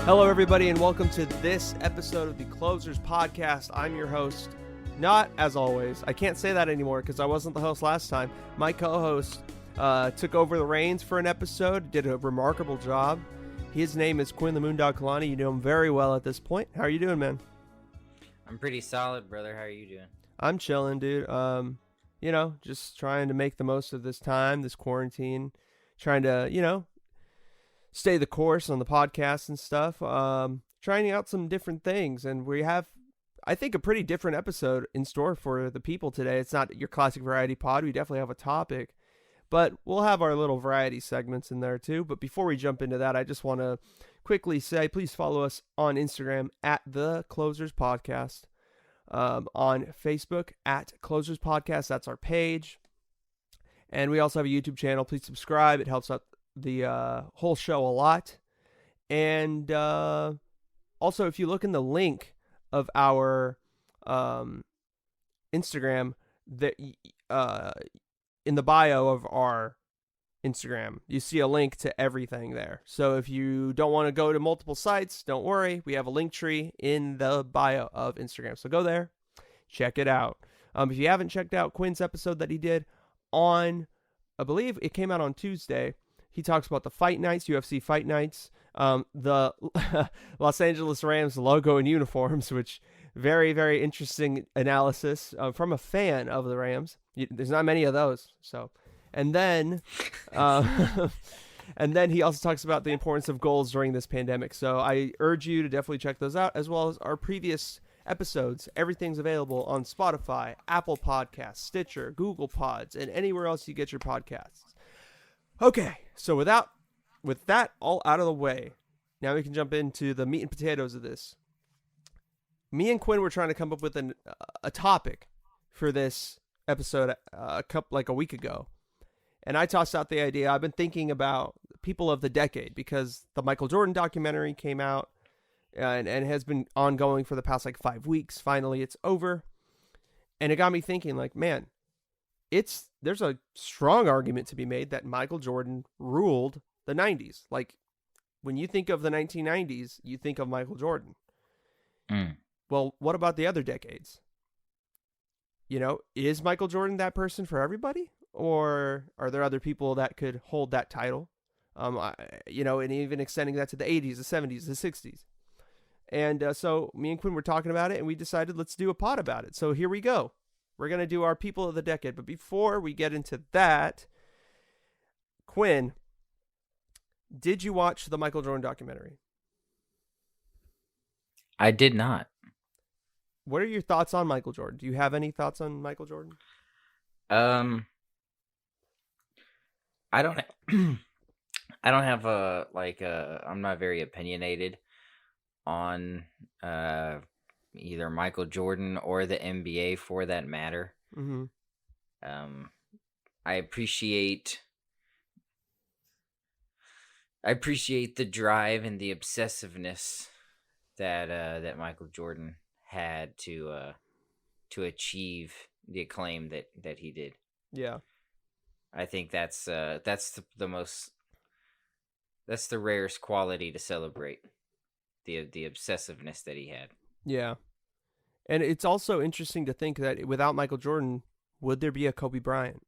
Hello, everybody, and welcome to this episode of the Closers Podcast. I'm your host, not as always. I can't say that anymore because I wasn't the host last time. My co-host took over the reins for an episode, did a remarkable job. His name is Quinn the Moondog Kalani. You know him very well at this point. How are you doing, man? I'm pretty solid, brother. How are you doing? I'm chilling, dude. Just trying to make the most of this time, this quarantine, trying to, stay the course on the podcast and stuff, trying out some different things. And we have, I think, a pretty different episode in store for the people today. It's not your classic variety pod. We definitely have a topic, but we'll have our little variety segments in there too. But before we jump into that, I just want to quickly say, please follow us on Instagram at The Closers Podcast, on Facebook at Closers Podcast. That's our page. And we also have a YouTube channel. Please subscribe. It helps out the whole show a lot. And also, if you look in the link of our Instagram, in the bio of our Instagram, you see a link to everything there. So if you don't want to go to multiple sites, don't worry. We have a link tree in the bio of Instagram. So go there, check it out. If you haven't checked out Quinn's episode that he did on, I believe it came out on Tuesday, he talks about the fight nights, UFC fight nights, the Los Angeles Rams logo and uniforms, which very, very interesting analysis from a fan of the Rams. There's not many of those. So, and then he also talks about the importance of goals during this pandemic. So I urge you to definitely check those out, as well as our previous episodes. Everything's available on Spotify, Apple Podcasts, Stitcher, Google Pods, and anywhere else you get your podcasts. Okay, so with that all out of the way, now we can jump into the meat and potatoes of this. Me and Quinn were trying to come up with a topic for this episode a week ago, and I tossed out the idea. I've been thinking about people of the decade because the Michael Jordan documentary came out and has been ongoing for the past 5 weeks. Finally, it's over, and it got me thinking, man, there's a strong argument to be made that Michael Jordan ruled the 90s. When you think of the 1990s, you think of Michael Jordan. Well, what about the other decades? Is Michael Jordan that person for everybody? Or are there other people that could hold that title? And even extending that to the 80s, the 70s, the 60s. And so me and Quinn were talking about it, and we decided let's do a pod about it. So here we go. We're going to do our people of the decade. But before we get into that, Quinn, did you watch the Michael Jordan documentary? I did not. What are your thoughts on Michael Jordan? Do you have any thoughts on Michael Jordan? I don't have I'm not very opinionated on either Michael Jordan or the NBA for that matter. Mm-hmm. I appreciate the drive and the obsessiveness that Michael Jordan had to achieve the acclaim that he did. Yeah, I think that's the rarest quality to celebrate, the obsessiveness that he had. Yeah. And it's also interesting to think that without Michael Jordan, would there be a Kobe Bryant?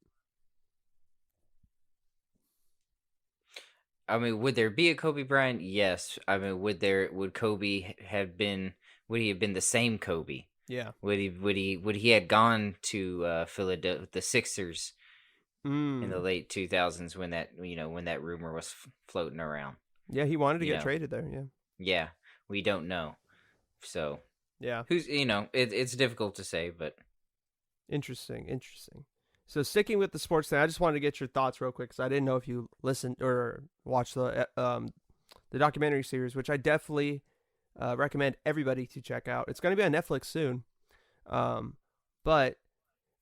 I mean, would there be a Kobe Bryant? Yes. I mean, would he have been the same Kobe? Yeah. Would he have gone to Philadelphia, the Sixers in the late 2000s when that rumor was floating around? Yeah, he wanted to get traded there, yeah. Yeah, we don't know. So, yeah. It's difficult to say, but interesting. So sticking with the sports thing, I just wanted to get your thoughts real quick because I didn't know if you listened or watched the documentary series, which I definitely recommend everybody to check out. It's going to be on Netflix soon, but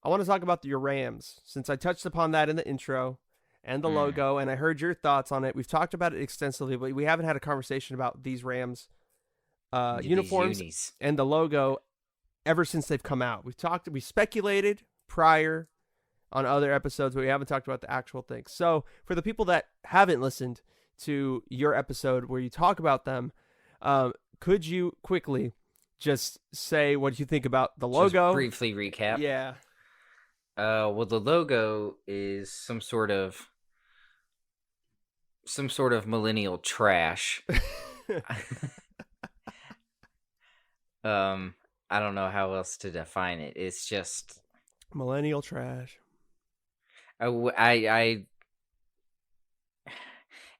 I want to talk about your Rams since I touched upon that in the intro and the logo, and I heard your thoughts on it. We've talked about it extensively, but we haven't had a conversation about these Rams uniforms and the logo ever since they've come out. We speculated prior on other episodes, but we haven't talked about the actual things. So for the people that haven't listened to your episode where you talk about them, Could you quickly just say what you think about the Just logo? briefly recap. Yeah. Well, the logo is some sort of millennial trash. I don't know how else to define it. It's just Millennial trash.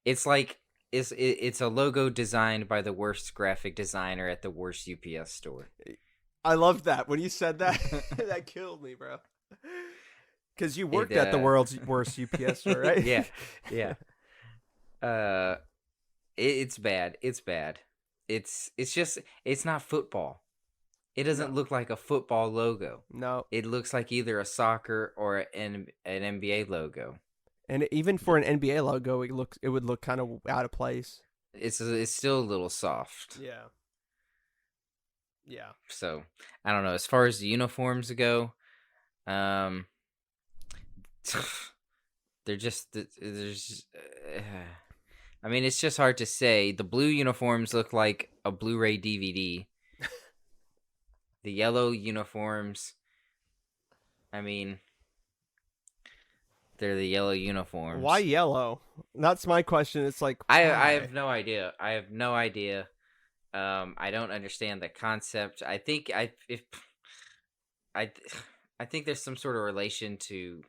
It's like it's a logo designed by the worst graphic designer at the worst UPS store. I loved that. When you said that, that killed me, bro. Because you worked at the world's worst UPS store, right? Yeah. It's bad. It's bad. It's just, it's not football. It doesn't look like a football logo. No. It looks like either a soccer or an NBA logo. And even for an NBA logo, it would look kind of out of place. It's still a little soft. Yeah. Yeah. So, I don't know. As far as the uniforms go, they're just, I mean, it's just hard to say. The blue uniforms look like a Blu-ray DVD. The yellow uniforms, I mean, they're the yellow uniforms. Why yellow? That's my question. It's like, I have no idea. I don't understand the concept. I think there's some sort of relation to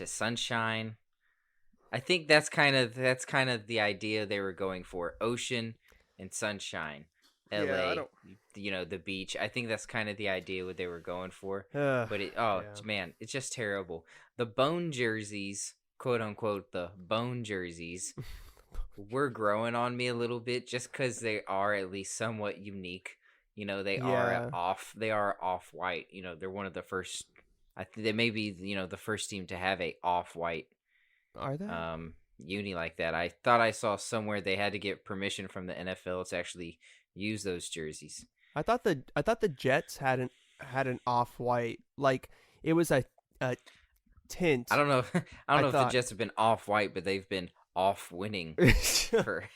sunshine. I think that's kind of the idea they were going for. Ocean and sunshine. LA, the beach. I think that's kind of the idea what they were going for. But man, it's just terrible. The bone jerseys, quote unquote, the bone jerseys were growing on me a little bit just because they are at least somewhat unique. They are off-white. They're one of the first. I think they may be the first team to have a off-white. Are they? Uni like that. I thought I saw somewhere they had to get permission from the NFL to actually use those jerseys. I thought the Jets had an off-white, like it was a tint. I don't know. I don't know if the Jets have been off-white, but they've been off-winning for.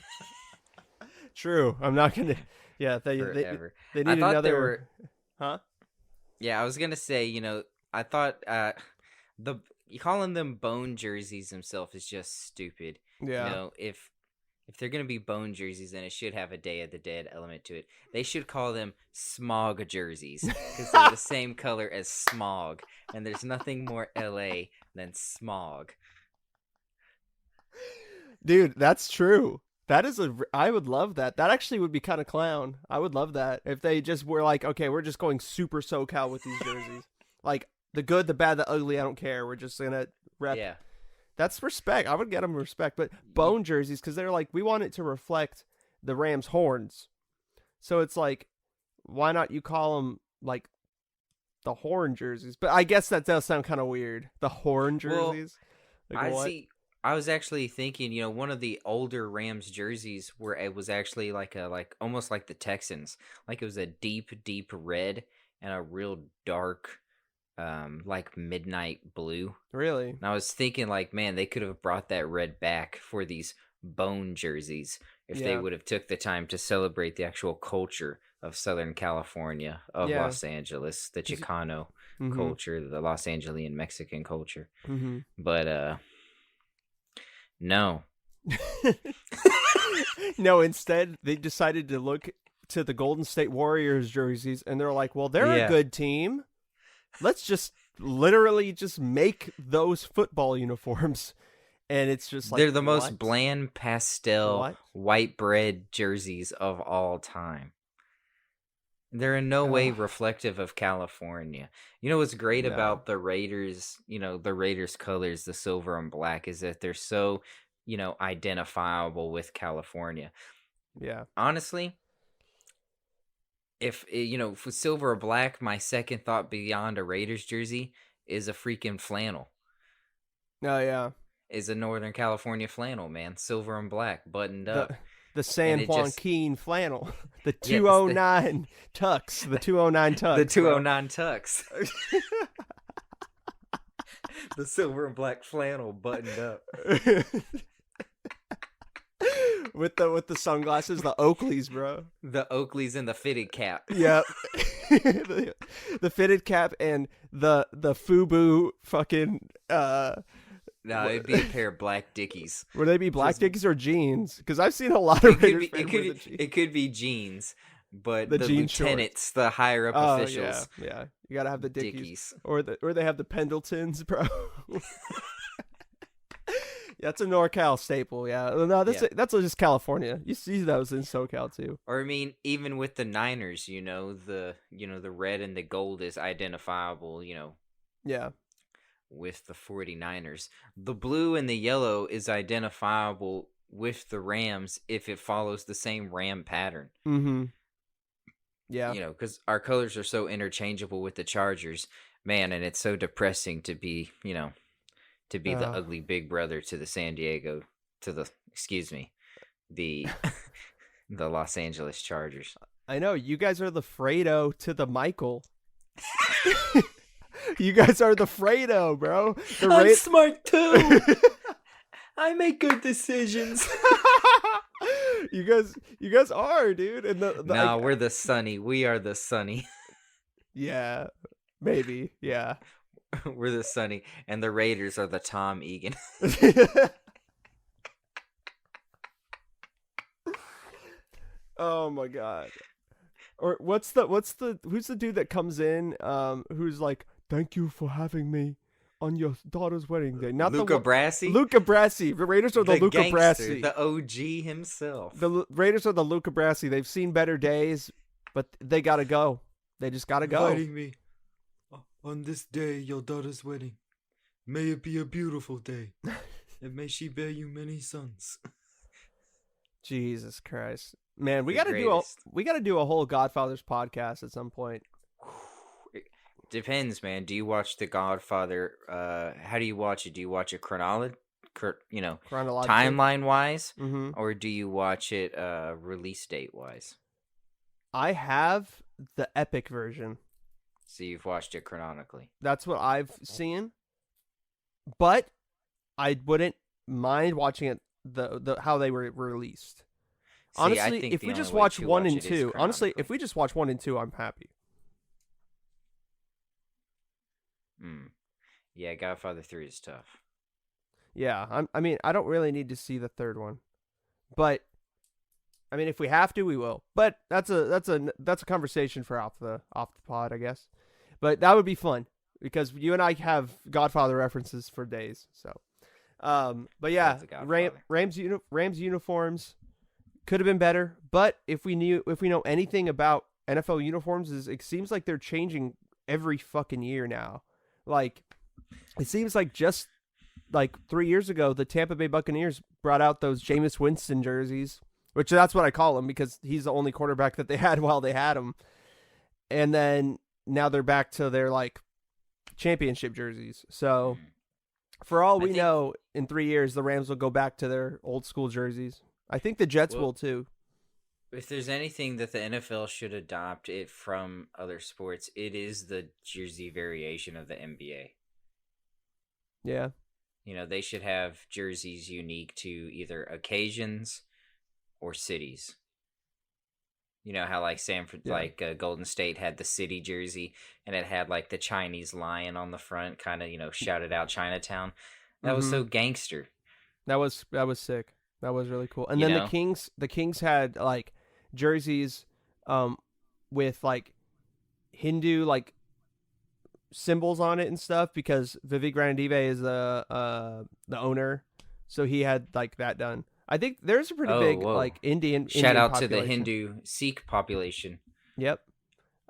True. I'm not gonna. Yeah, forever. They need another. Huh? Yeah, I was gonna say. I thought calling them bone jerseys themselves is just stupid. Yeah. If they're going to be bone jerseys, then it should have a Day of the Dead element to it. They should call them smog jerseys because they're the same color as smog, and there's nothing more LA than smog. Dude, that's true. I would love that. That actually would be kind of clown. I would love that if they just were like, okay, we're just going super SoCal with these jerseys. Like the good, the bad, the ugly, I don't care. We're just gonna rep. Yeah. That's respect. I would get them respect, but bone jerseys, because they're like, we want it to reflect the Rams' horns. So it's like, why not you call them like the horn jerseys? But I guess that does sound kind of weird. The horn jerseys. Well, I was actually thinking, one of the older Rams jerseys where it was actually like almost like the Texans, like it was a deep, deep red and a real dark. Like midnight blue. Really? And I was thinking, like, man, they could have brought that red back for these bone jerseys if they would have took the time to celebrate the actual culture of Southern California, of Los Angeles, the Chicano culture, the Los Angelian Mexican culture. Mm-hmm. But no. No, instead they decided to look to the Golden State Warriors jerseys, and they're like, well, they're a good team. Let's just literally just make those football uniforms. And it's just like, they're the most bland pastel white bread jerseys of all time. They're in no way reflective of California. What's great about the Raiders, the Raiders colors, the silver and black, is that they're so, identifiable with California. Yeah. Honestly, if for silver or black, my second thought beyond a Raiders jersey is a freaking flannel. Oh yeah, is a Northern California flannel, man, silver and black, buttoned up. The San Joaquin flannel, the 209 tux, the 209 tux, the 209 tux, the silver and black flannel buttoned up. with the sunglasses, the Oakleys, bro. The Oakleys and the fitted cap. Yep. The fitted cap and the FUBU fucking No, it'd be a pair of black Dickies. Would they be black Dickies or jeans? Because I've seen a lot of Raiders fans wear the jeans. It could be jeans, but the jean lieutenants, the higher up officials. Yeah. You gotta have the Dickies. Or they have the Pendletons, bro. That's a NorCal staple, yeah. No, that's just California. You see those in SoCal too. Or I mean, even with the Niners, the red and the gold is identifiable, Yeah. With the 49ers. The blue and the yellow is identifiable with the Rams if it follows the same Ram pattern. Mm-hmm. Yeah. Because our colors are so interchangeable with the Chargers, man, and it's so depressing to be, the ugly big brother to the the Los Angeles Chargers. I know, you guys are the Fredo to the Michael. You guys are the Fredo, bro. I'm smart too. I make good decisions. You guys are, dude. And we're the Sunny. We are the Sunny. Yeah, maybe. Yeah, we're the Sunny, and the Raiders are the Tom Egan. Oh my god. Or who's the dude that comes in who's like, thank you for having me on your daughter's wedding day. Not Luca Brasi? Luca Brasi. The Raiders are the Luca gangster, Brasi. The OG himself. The Raiders are the Luca Brasi. They've seen better days, but they got to go. They just got to go. Inviting me on this day, your daughter's wedding. May it be a beautiful day, and may she bear you many sons. Jesus Christ. Man, we got to do a whole Godfathers podcast at some point. Depends, man. Do you watch The Godfather? How do you watch it? Do you watch it chronologically, timeline wise, or do you watch it release date wise? I have the epic version. So you've watched it chronologically. That's what I've seen, but I wouldn't mind watching it the how they were released. Honestly, if we just watch 1 and 2, I'm happy. Yeah, Godfather 3 is tough. Yeah, I mean, I don't really need to see the third one, but I mean, if we have to, we will. But that's a conversation for off the pod, I guess. But that would be fun because you and I have Godfather references for days. So, but yeah, Rams uniforms could have been better. But if we know anything about NFL uniforms, it seems like they're changing every fucking year now. Like, it seems like just like 3 years ago, the Tampa Bay Buccaneers brought out those Jameis Winston jerseys, which that's what I call him because he's the only quarterback that they had while they had him. And then now they're back to their like championship jerseys. So for all we know, in 3 years, the Rams will go back to their old school jerseys. I think the Jets will too. If there's anything that the NFL should adopt it from other sports, it is the jersey variation of the NBA. Yeah. They should have jerseys unique to either occasions or cities. You know how like Golden State had the city jersey and it had like the Chinese lion on the front, kind of, shouted out Chinatown. That was so gangster. That was sick. That was really cool. And then the Kings had like jerseys with like Hindu like symbols on it and stuff because Vivek Ranadive is the owner, so he had like that done. I think there's a pretty big like Indian shout out population. to the Hindu Sikh population. Yep,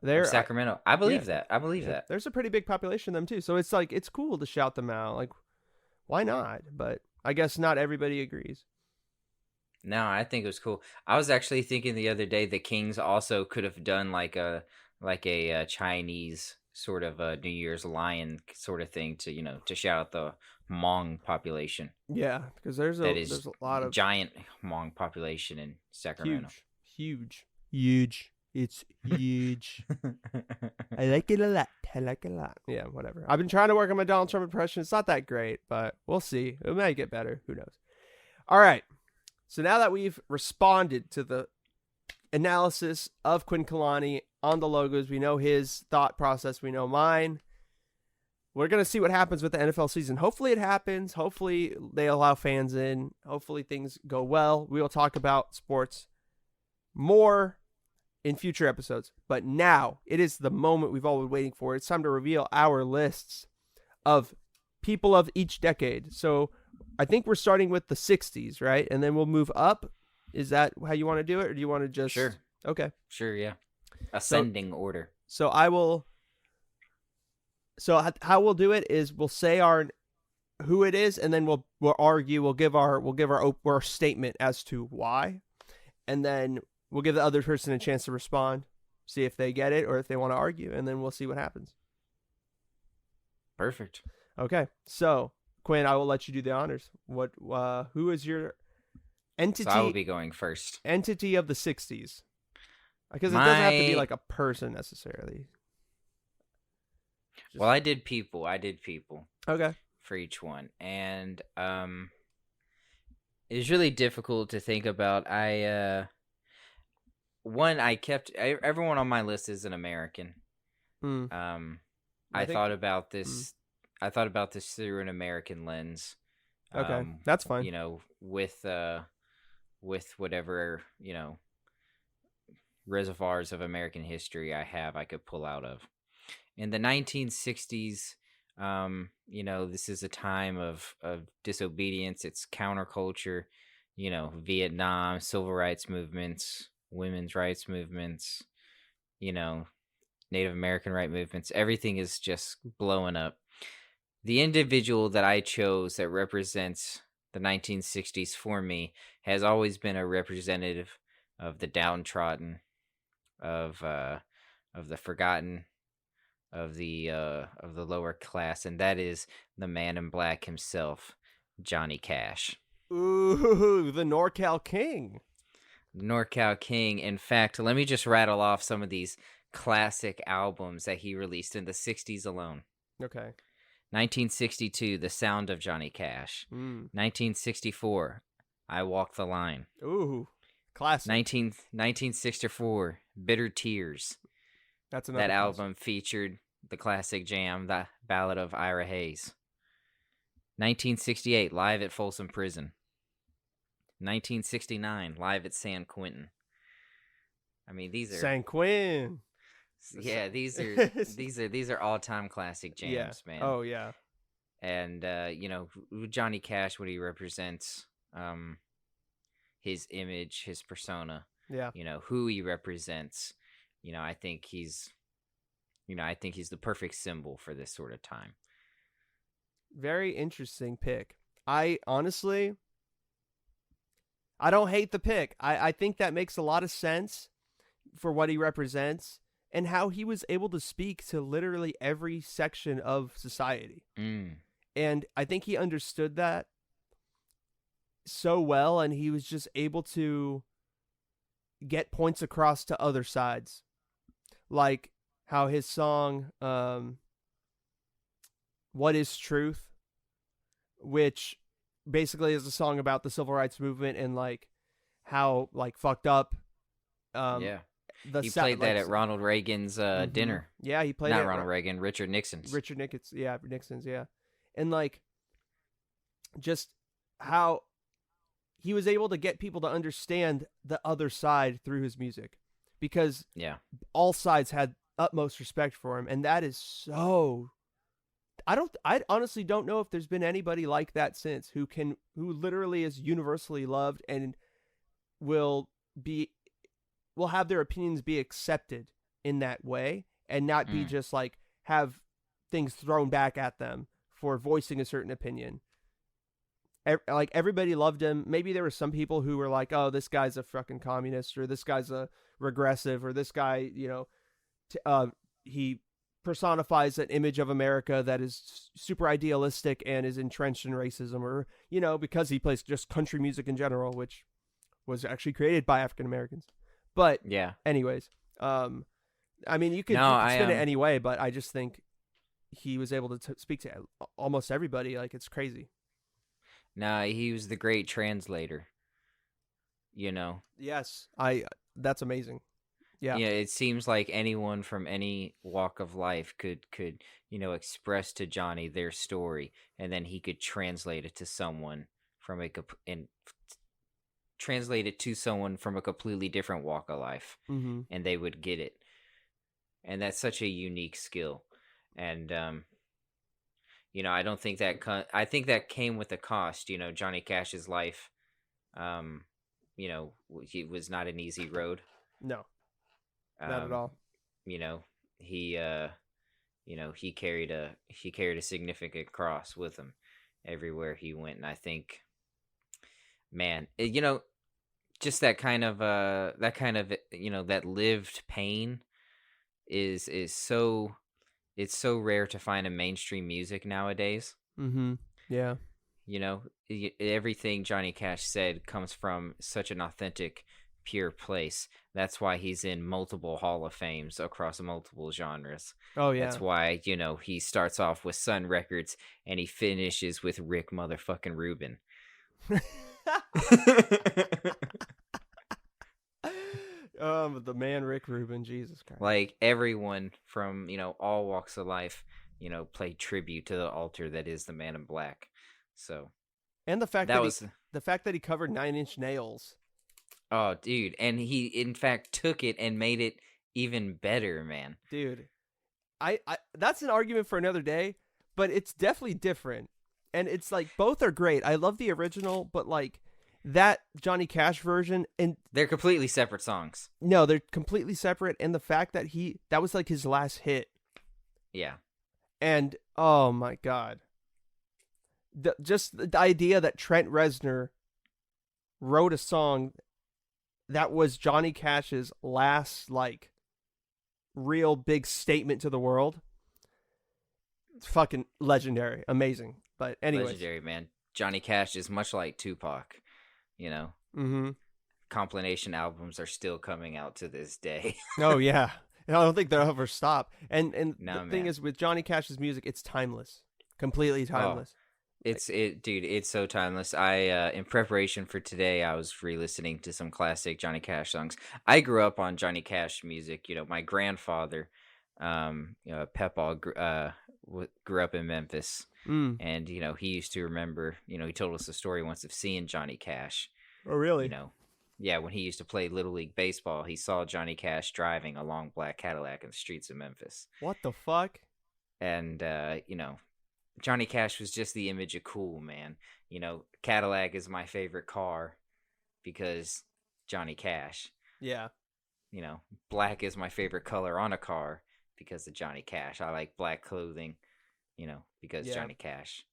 they're Sacramento. I believe that. I believe that. There's a pretty big population of them too, so it's like it's cool to shout them out. Like, why not? But I guess not everybody agrees. No, I think it was cool. I was actually thinking the other day the Kings also could have done like a Chinese sort of a New Year's lion sort of thing to shout out the Hmong population. Yeah, because there's a lot of giant Hmong population in Sacramento. Huge. It's huge. I like it a lot. Yeah, whatever. I've been trying to work on my Donald Trump impression. It's not that great, but we'll see. It might get better. Who knows? All right. So now that we've responded to the analysis of Quinn Kalani on the logos, we know his thought process, we know mine. We're going to see what happens with the NFL season. Hopefully it happens. Hopefully they allow fans in. Hopefully things go well. We will talk about sports more in future episodes. But now it is the moment we've all been waiting for. It's time to reveal our lists of people of each decade. So I think we're starting with the 60s, right? And then we'll move up. Is that how you want to do it? Or do you want to just... Sure. Okay. Sure, yeah. Ascending order. So I will... So how we'll do it is we'll say who it is, and then we'll argue. We'll give our statement as to why, and then we'll give the other person a chance to respond, see if they get it or if they want to argue, and then we'll see what happens. Perfect. Okay, so Quinn, I will let you do the honors. Who is your entity? So I will be going first. Entity of the 60s, because it doesn't have to be like a person necessarily. Well, I did people. Okay. For each one. And it's really difficult to think about. I kept everyone on my list is an American. I thought about this through an American lens. Okay. That's fine. With whatever, reservoirs of American history I could pull out of. In the 1960s, this is a time of disobedience. It's counterculture, Vietnam, civil rights movements, women's rights movements, Native American rights movements. Everything is just blowing up. The individual that I chose that represents the 1960s for me has always been a representative of the downtrodden, of the forgotten, of the lower class, and that is the man in black himself, Johnny Cash. Ooh, the NorCal King. NorCal King. In fact, let me just rattle off some of these classic albums that he released in the 60s alone. Okay. 1962, The Sound of Johnny Cash. 1964, I Walk the Line. Ooh, classic. 1964, Bitter Tears. That's another that classic. album featured the classic jam, The Ballad of Ira Hayes. 1968, Live at Folsom Prison. 1969, Live at San Quentin. I mean, these are San Quentin. Yeah, these are all-time classic jams, man. Oh yeah. And Johnny Cash, what he represents, his image, his persona. Yeah. Who he represents. I think he's the perfect symbol for this sort of time. Very interesting pick. I honestly, I don't hate the pick. I think that makes a lot of sense for what he represents and how he was able to speak to literally every section of society. And I think he understood that so well, and he was just able to get points across to other sides. Like how his song, What is Truth, which basically is a song about the civil rights movement and like how like fucked up. Yeah. He played that at Ronald Reagan's dinner. Yeah, he played Not it Ronald Reagan, Richard Nixon's. Nixon's, yeah. And like just how he was able to get people to understand the other side through his music. Because all sides had utmost respect for him, and that is so. I honestly don't know if there's been anybody like that since who literally is universally loved and will have their opinions be accepted in that way and not be just like have things thrown back at them for voicing a certain opinion. Like everybody loved him. Maybe there were some people who were like, "Oh, this guy's a fucking communist," or "This guy's a regressive," or "This guy, he personifies an image of America that is super idealistic and is entrenched in racism," or because he plays just country music in general, which was actually created by African Americans. But anyways, I mean, you could spin it any way, but I just think he was able to speak to almost everybody. Like, it's crazy. No, he was the great translator. Yes, that's amazing. Yeah. Yeah, it seems like anyone from any walk of life could express to Johnny their story, and then he could translate it to someone from a completely different walk of life, and they would get it. And that's such a unique skill. And I don't think I think that came with a cost. Johnny Cash's life, he was not an easy road. No. Not at all. He he carried a significant cross with him everywhere he went, and I think, man, just that kind of that lived pain is so, it's so rare to find in mainstream music nowadays. Yeah. Everything Johnny Cash said comes from such an authentic, pure place. That's why he's in multiple Hall of Fames across multiple genres. Oh yeah. That's why, he starts off with Sun Records and he finishes with Rick motherfucking Rubin. The man Rick Rubin, Jesus Christ. Like everyone from, all walks of life, played tribute to the altar that is the Man in Black. So, and the fact that he covered 9 Inch Nails. Oh, dude, and he in fact took it and made it even better, man. Dude, I that's an argument for another day, but it's definitely different. And it's like both are great. I love the original, but like that Johnny Cash version, and they're completely separate songs. No, they're completely separate, and the fact that that was like his last hit. Yeah. And oh my God. Just the idea that Trent Reznor wrote a song that was Johnny Cash's last, like, real big statement to the world. It's fucking legendary. Amazing. But anyway. Legendary, man. Johnny Cash is much like Tupac, Compilation albums are still coming out to this day. Oh, yeah. And I don't think they'll ever stop. And no, the thing is, with Johnny Cash's music, it's timeless. Completely timeless. Dude, it's so timeless. I in preparation for today, I was re-listening to some classic Johnny Cash songs. I grew up on Johnny Cash music. My grandfather, Pepaw, grew up in Memphis, and he used to remember. He told us a story once of seeing Johnny Cash. Oh, really? Yeah, when he used to play Little League Baseball, he saw Johnny Cash driving a long black Cadillac in the streets of Memphis. What the fuck? And Johnny Cash was just the image of cool, man. Cadillac is my favorite car because Johnny Cash. Yeah. Black is my favorite color on a car because of Johnny Cash. I like black clothing, because Johnny Cash,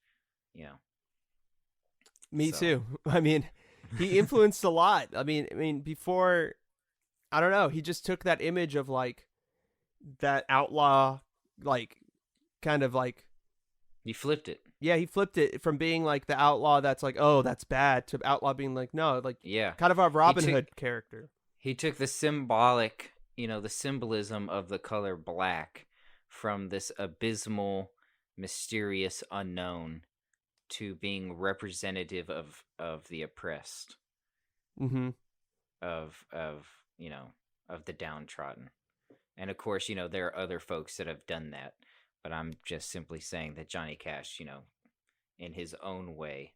Me too. I mean, he influenced a lot. I mean, before, I don't know, he just took that image of like that outlaw, like kind of like, he flipped it. Yeah, he flipped it from being like the outlaw that's like, oh, that's bad, to outlaw being like, no, like, yeah, kind of a Robin Hood character. He took the symbolic, the symbolism of the color black from this abysmal, mysterious unknown to being representative of the oppressed, of the downtrodden. And of course, there are other folks that have done that. But I'm just simply saying that Johnny Cash, in his own way,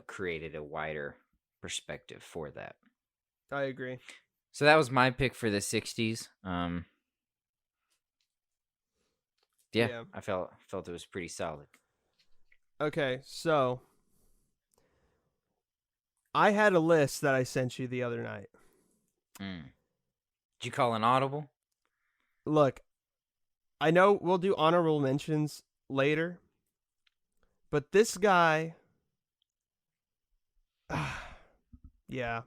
created a wider perspective for that. I agree. So that was my pick for the 60s. Yeah. I felt it was pretty solid. Okay, so I had a list that I sent you the other night. Did you call an audible? Look, I know we'll do honorable mentions later, but this guy, yeah.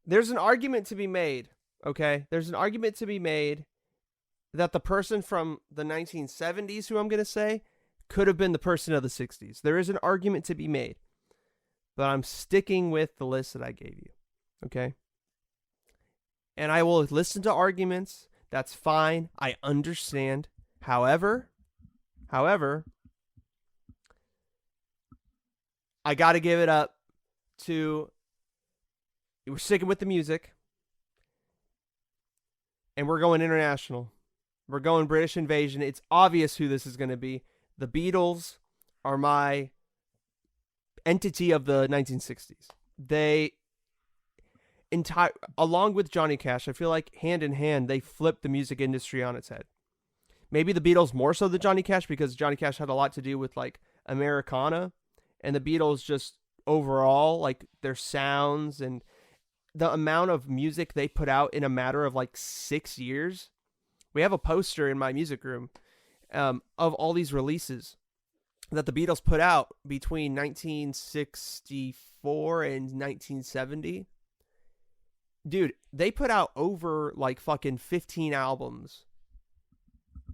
There's an argument to be made, okay? There's an argument to be made that the person from the 1970s, who I'm going to say, could have been the person of the 60s. There is an argument to be made, but I'm sticking with the list that I gave you, okay? And I will listen to arguments. That's fine. I understand. However, I got to give it up to, we're sticking with the music, and we're going international. We're going British Invasion. It's obvious who this is going to be. The Beatles are my entity of the 1960s. They along with Johnny Cash, I feel like hand in hand they flipped the music industry on its head. Maybe the Beatles more so than Johnny Cash, because Johnny Cash had a lot to do with like Americana, and the Beatles just overall, like their sounds and the amount of music they put out in a matter of like 6 years. We have a poster in my music room of all these releases that the Beatles put out between 1964 and 1970. Dude, they put out over like fucking 15 albums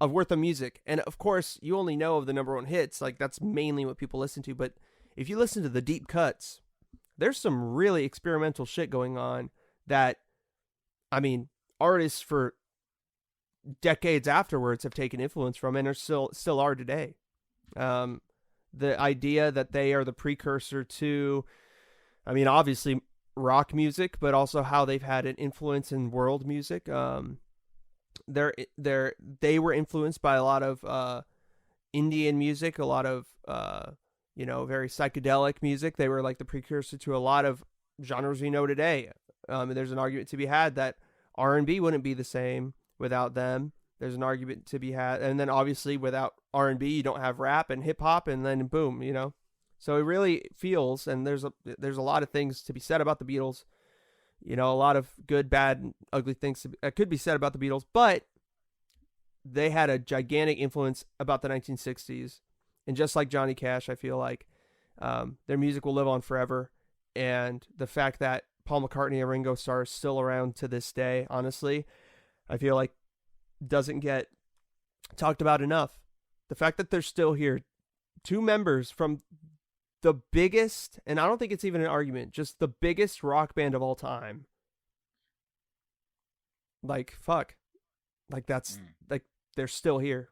of worth of music. And of course, you only know of the number one hits. Like, that's mainly what people listen to. But if you listen to the deep cuts, there's some really experimental shit going on that, I mean, artists for decades afterwards have taken influence from and are still are today. The idea that they are the precursor to, I mean, obviously rock music, but also how they've had an influence in world music. They were influenced by a lot of Indian music, a lot of very psychedelic music. They were like the precursor to a lot of genres we know today. And there's an argument to be had that R&B wouldn't be the same without them. There's an argument to be had, and then obviously without R&B, you don't have rap and hip hop, and then boom, So it really feels, and there's a lot of things to be said about the Beatles. A lot of good, bad, ugly things that could be said about the Beatles, but they had a gigantic influence about the 1960s. And just like Johnny Cash, I feel like their music will live on forever. And the fact that Paul McCartney and Ringo Starr are still around to this day, honestly, I feel like doesn't get talked about enough. The fact that they're still here, 2 members from the biggest, and I don't think it's even an argument, just the biggest rock band of all time. Like, fuck. Like, that's, like, they're still here.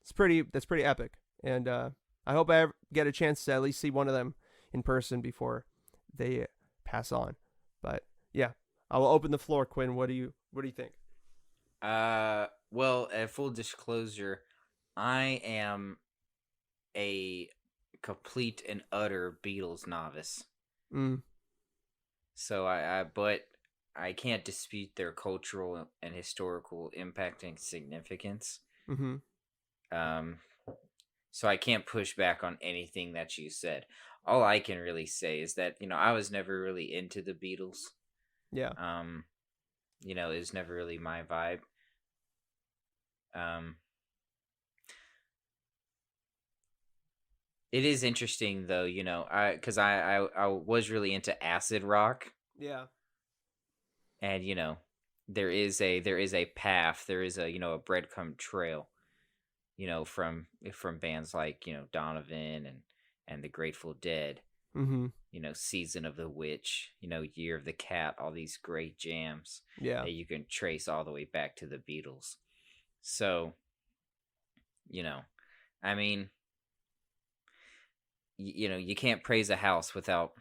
That's pretty epic. And I hope I ever get a chance to at least see one of them in person before they pass on. But yeah, I will open the floor. Quinn, what do you think? Well, at full disclosure, I am a complete and utter Beatles novice. So but I can't dispute their cultural and historical impact and significance. So I can't push back on anything that you said. All I can really say is that, I was never really into the Beatles. Yeah. It was never really my vibe. It is interesting though, because I was really into acid rock. Yeah. And there is a path, there is a a breadcrumb trail, from bands like Donovan and the Grateful Dead. Season of the Witch, Year of the Cat, all these great jams that you can trace all the way back to the Beatles. So, I mean, you can't praise a house without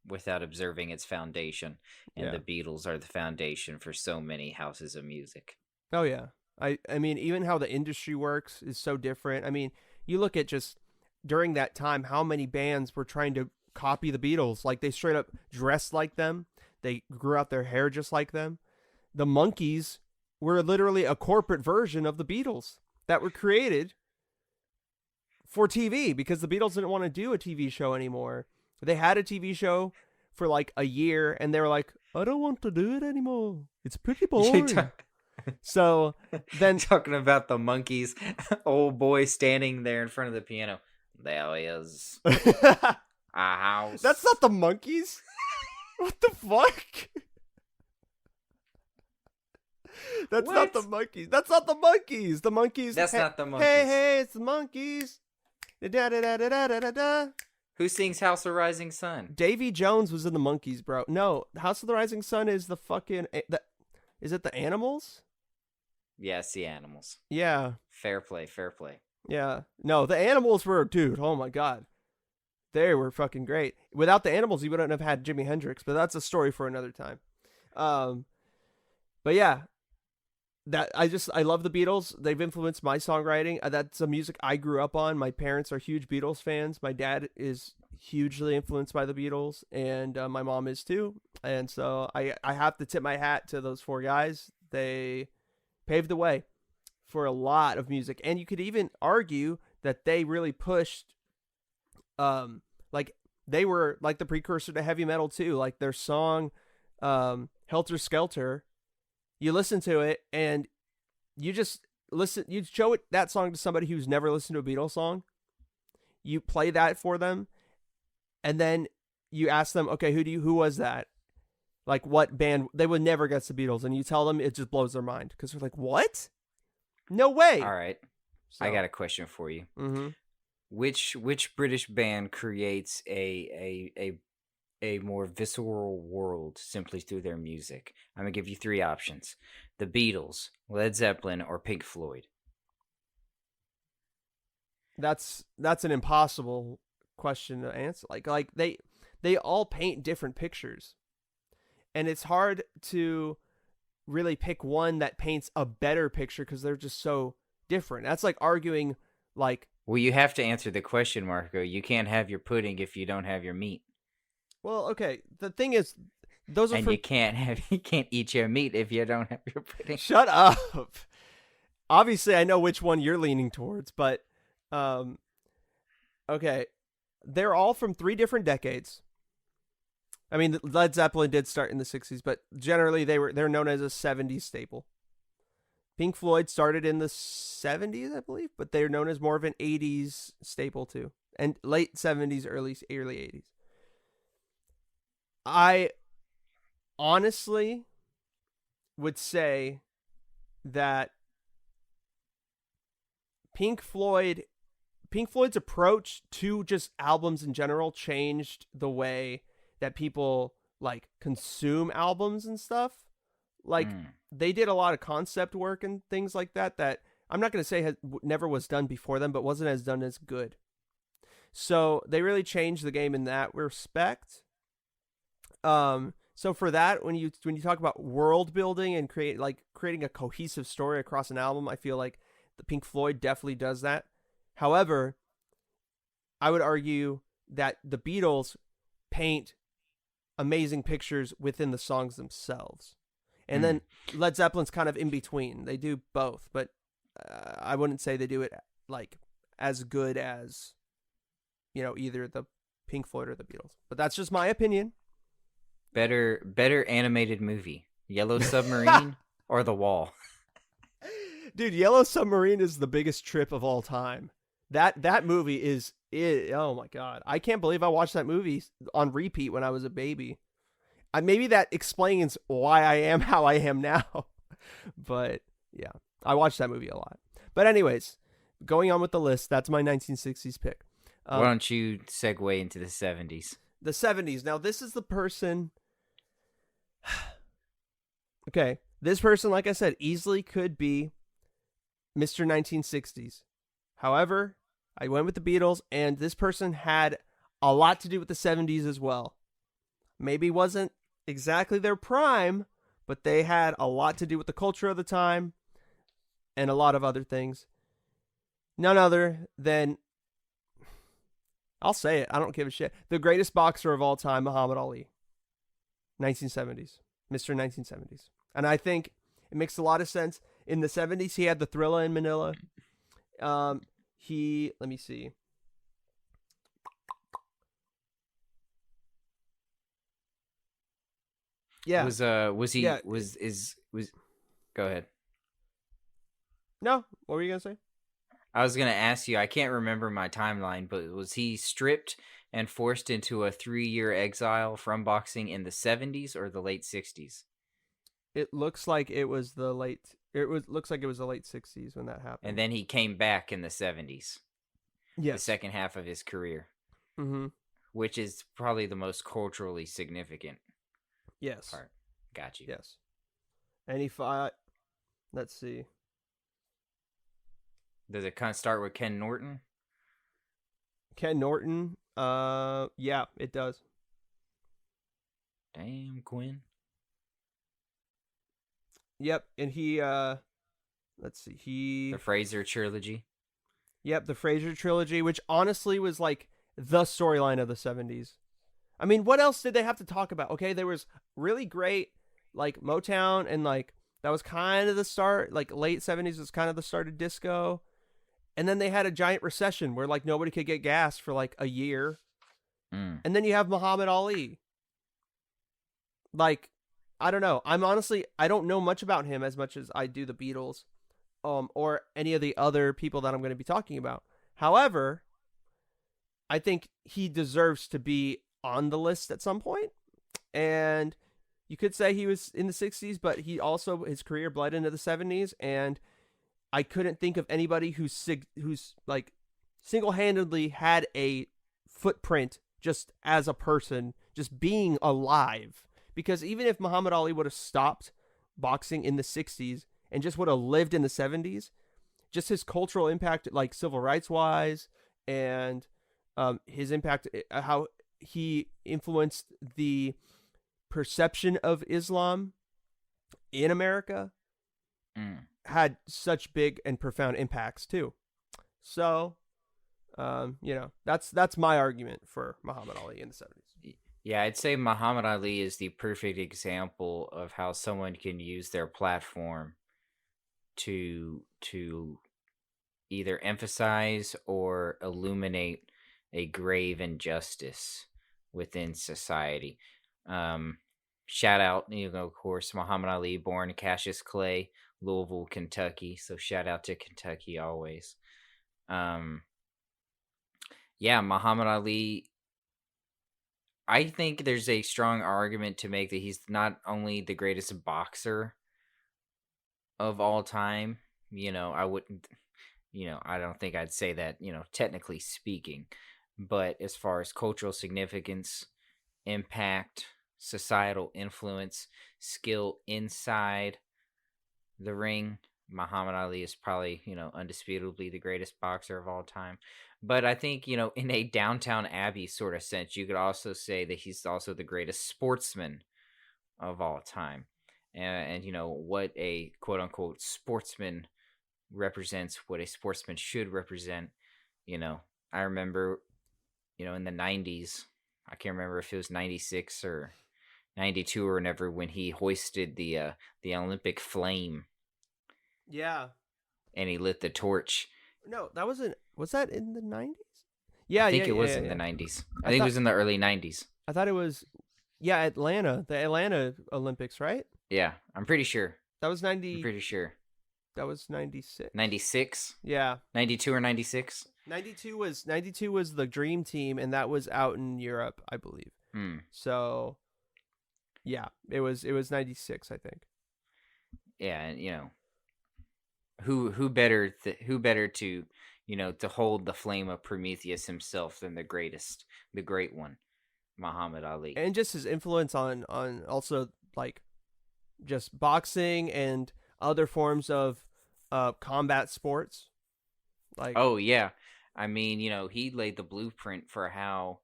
observing its foundation, and the Beatles are the foundation for so many houses of music. Oh yeah. I mean, even how the industry works is so different. I mean, you look at just during that time, how many bands were trying to copy the Beatles. Like, they straight up dressed like them. They grew out their hair just like them. The Monkees were literally a corporate version of the Beatles that were created for TV because the Beatles didn't want to do a TV show anymore. They had a TV show for like a year and they were like, I don't want to do it anymore. It's pretty boring. So then talking about the Monkees, old boy standing there in front of the piano. There is a house. That's not the Monkees. What the fuck? That's not the Monkees. That's not the Monkees. The Monkees. That's not the Monkees. Hey, it's the Monkees. Da da da da da da da. Who sings House of Rising Sun? Davy Jones was in the Monkees, bro. No, House of the Rising Sun is the fucking. Is it the Animals? Yes, the Animals. Yeah. Fair play. Yeah. No, the Animals were, dude. Oh my god. They were fucking great. Without the animals, you wouldn't have had Jimi Hendrix, but that's a story for another time. But yeah, I love the Beatles. They've influenced my songwriting. That's a music I grew up on. My parents are huge Beatles fans. My dad is hugely influenced by the Beatles, and my mom is too. And so I have to tip my hat to those four guys. They paved the way for a lot of music, and you could even argue that they really pushed, like they were like the precursor to heavy metal too. Like their song, Helter Skelter. You listen to it and you just listen. You show that song to somebody who's never listened to a Beatles song. You play that for them, and then you ask them, okay, who was that? Like what band? They would never guess the Beatles, and you tell them, it just blows their mind because they're like, what? No way. All right, so, I got a question for you. Mm-hmm. Which British band creates a more visceral world simply through their music? I'm gonna give you three options: the Beatles, Led Zeppelin, or Pink Floyd. That's an impossible question to answer. Like they all paint different pictures, and it's hard to really pick one that paints a better picture because they're just so different. That's like arguing like. Well, you have to answer the question, Marco. You can't have your pudding if you don't have your meat. Well, okay. The thing is, those are and you can't eat your meat if you don't have your pudding. Shut up. Obviously, I know which one you're leaning towards, but okay, they're all from 3 different decades. I mean, Led Zeppelin did start in the 60s, but generally they're known as a 70s staple. Pink Floyd started in the 70s, I believe, but they're known as more of an 80s staple too, and late 70s, early 80s. I honestly would say that Pink Floyd's approach to just albums in general changed the way that people like consume albums and stuff. Like they did a lot of concept work and things like that I'm not going to say never was done before them, but wasn't as done as good. So they really changed the game in that respect. So for that, when you talk about world building and creating a cohesive story across an album, I feel like the Pink Floyd definitely does that. However, I would argue that the Beatles paint amazing pictures within the songs themselves. And then Led Zeppelin's kind of in between. They do both, but I wouldn't say they do it like as good as, either the Pink Floyd or the Beatles. But that's just my opinion. Better animated movie, Yellow Submarine or The Wall? Dude, Yellow Submarine is the biggest trip of all time. That movie is oh my god. I can't believe I watched that movie on repeat when I was a baby. Maybe that explains why I am how I am now. But yeah, I watched that movie a lot. But anyways, going on with the list, that's my 1960s pick. Why don't you segue into the 70s? The 70s. Now, this is the person... Okay, this person, like I said, easily could be Mr. 1960s. However, I went with the Beatles, and this person had a lot to do with the 70s as well. Maybe wasn't exactly their prime, but they had a lot to do with the culture of the time and a lot of other things. None other than, I'll say it, I don't give a shit, the greatest boxer of all time, Muhammad Ali. 1970s. Mr. 1970s. And I think it makes a lot of sense. In the 70s, he had the Thrilla in Manila. Let me see. Yeah. Go ahead. No, what were you going to say? I was going to ask you, I can't remember my timeline, but was he stripped and forced into a 3-year exile from boxing in the 70s or the late 60s? It looks like it was the late 60s when that happened. And then he came back in the 70s. Yes. The second half of his career. Mm-hmm. Which is probably the most culturally significant part. Got you. Yes. And he fought, let's see. Does it kind of start with Ken Norton? Ken Norton. Yeah, it does. Damn, Quinn. Yep, and he let's see, The Fraser trilogy. Yep, the Fraser trilogy, which honestly was like the storyline of the 70s. I mean, what else did they have to talk about? Okay, there was really great like Motown, and like that was kind of the start, like late 70s was kind of the start of disco. And then they had a giant recession where like nobody could get gas for like a year. Mm. And then you have Muhammad Ali. Like, I don't know. I don't know much about him as much as I do the Beatles, or any of the other people that I'm going to be talking about. However, I think he deserves to be on the list at some point. And you could say he was in the 60s, but his career bled into the 70s, and I couldn't think of anybody who's like single-handedly had a footprint just as a person, just being alive. Because even if Muhammad Ali would have stopped boxing in the 60s and just would have lived in the 70s, just his cultural impact, like civil rights wise, and his impact, how he influenced the perception of Islam in America, had such big and profound impacts too. So, that's my argument for Muhammad Ali in the 70s. Yeah, I'd say Muhammad Ali is the perfect example of how someone can use their platform to either emphasize or illuminate a grave injustice within society. Shout out, of course, Muhammad Ali, born Cassius Clay, Louisville, Kentucky. So shout out to Kentucky always. Yeah, Muhammad Ali, I think there's a strong argument to make that he's not only the greatest boxer of all time. I wouldn't, I don't think I'd say that, technically speaking, but as far as cultural significance, impact, societal influence, skill inside the ring, Muhammad Ali is probably, undisputably the greatest boxer of all time. But I think, in a Downtown Abbey sort of sense, you could also say that he's also the greatest sportsman of all time. And what a quote unquote sportsman represents, what a sportsman should represent. I remember, in the 90s, I can't remember if it was 96 or 92 or whenever, when he hoisted the Olympic flame. Yeah. And he lit the torch. No, was that in the 90s? Yeah, I think it was in the 90s. I think it was in the early 90s. I thought it was, Atlanta, the Atlanta Olympics, right? Yeah, I'm pretty sure. That was 90. I'm pretty sure. That was 96. 96? Yeah. 92 or 96? 92 was the Dream Team, and that was out in Europe, I believe. So, yeah, it was 96, I think. Yeah, and who better to to hold the flame of Prometheus himself than the great one, Muhammad Ali. And just his influence on also like just boxing and other forms of combat sports. Like, oh yeah, I mean, he laid the blueprint for how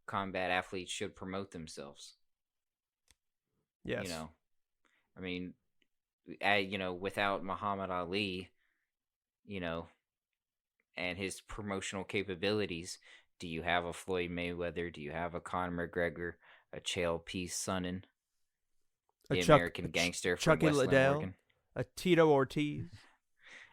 combat athletes should promote themselves. Yes. I mean, without Muhammad Ali, and his promotional capabilities, do you have a Floyd Mayweather? Do you have a Conor McGregor? A Chael P. Sonnen? The American gangster from Chucky Westland, Liddell, Oregon? a Tito Ortiz.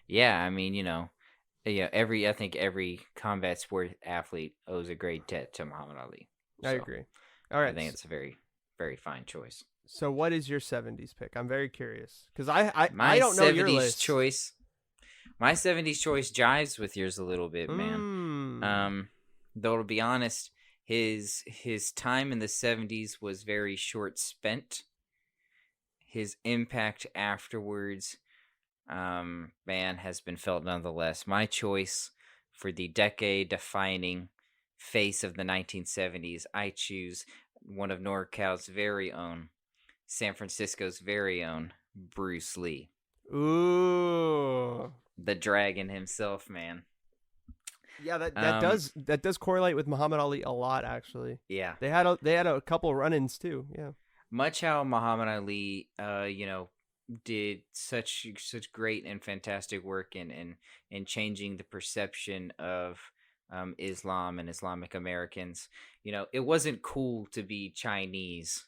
Yeah, I mean, I think every combat sport athlete owes a great debt to Muhammad Ali. I agree. All right. I think it's a very, very fine choice. So what is your 70s pick? I'm very curious because I don't know your list. Choice. My 70s choice jives with yours a little bit, man. Though to be honest, his time in the 70s was very short spent. His impact afterwards, has been felt nonetheless. My choice for the decade-defining face of the 1970s, I choose one of NorCal's very own, San Francisco's very own, Bruce Lee. Ooh. The dragon himself, man. Yeah, that does correlate with Muhammad Ali a lot, actually. Yeah, they had a couple run-ins too. Yeah, much how Muhammad Ali, did such great and fantastic work in changing the perception of Islam and Islamic Americans. It wasn't cool to be Chinese.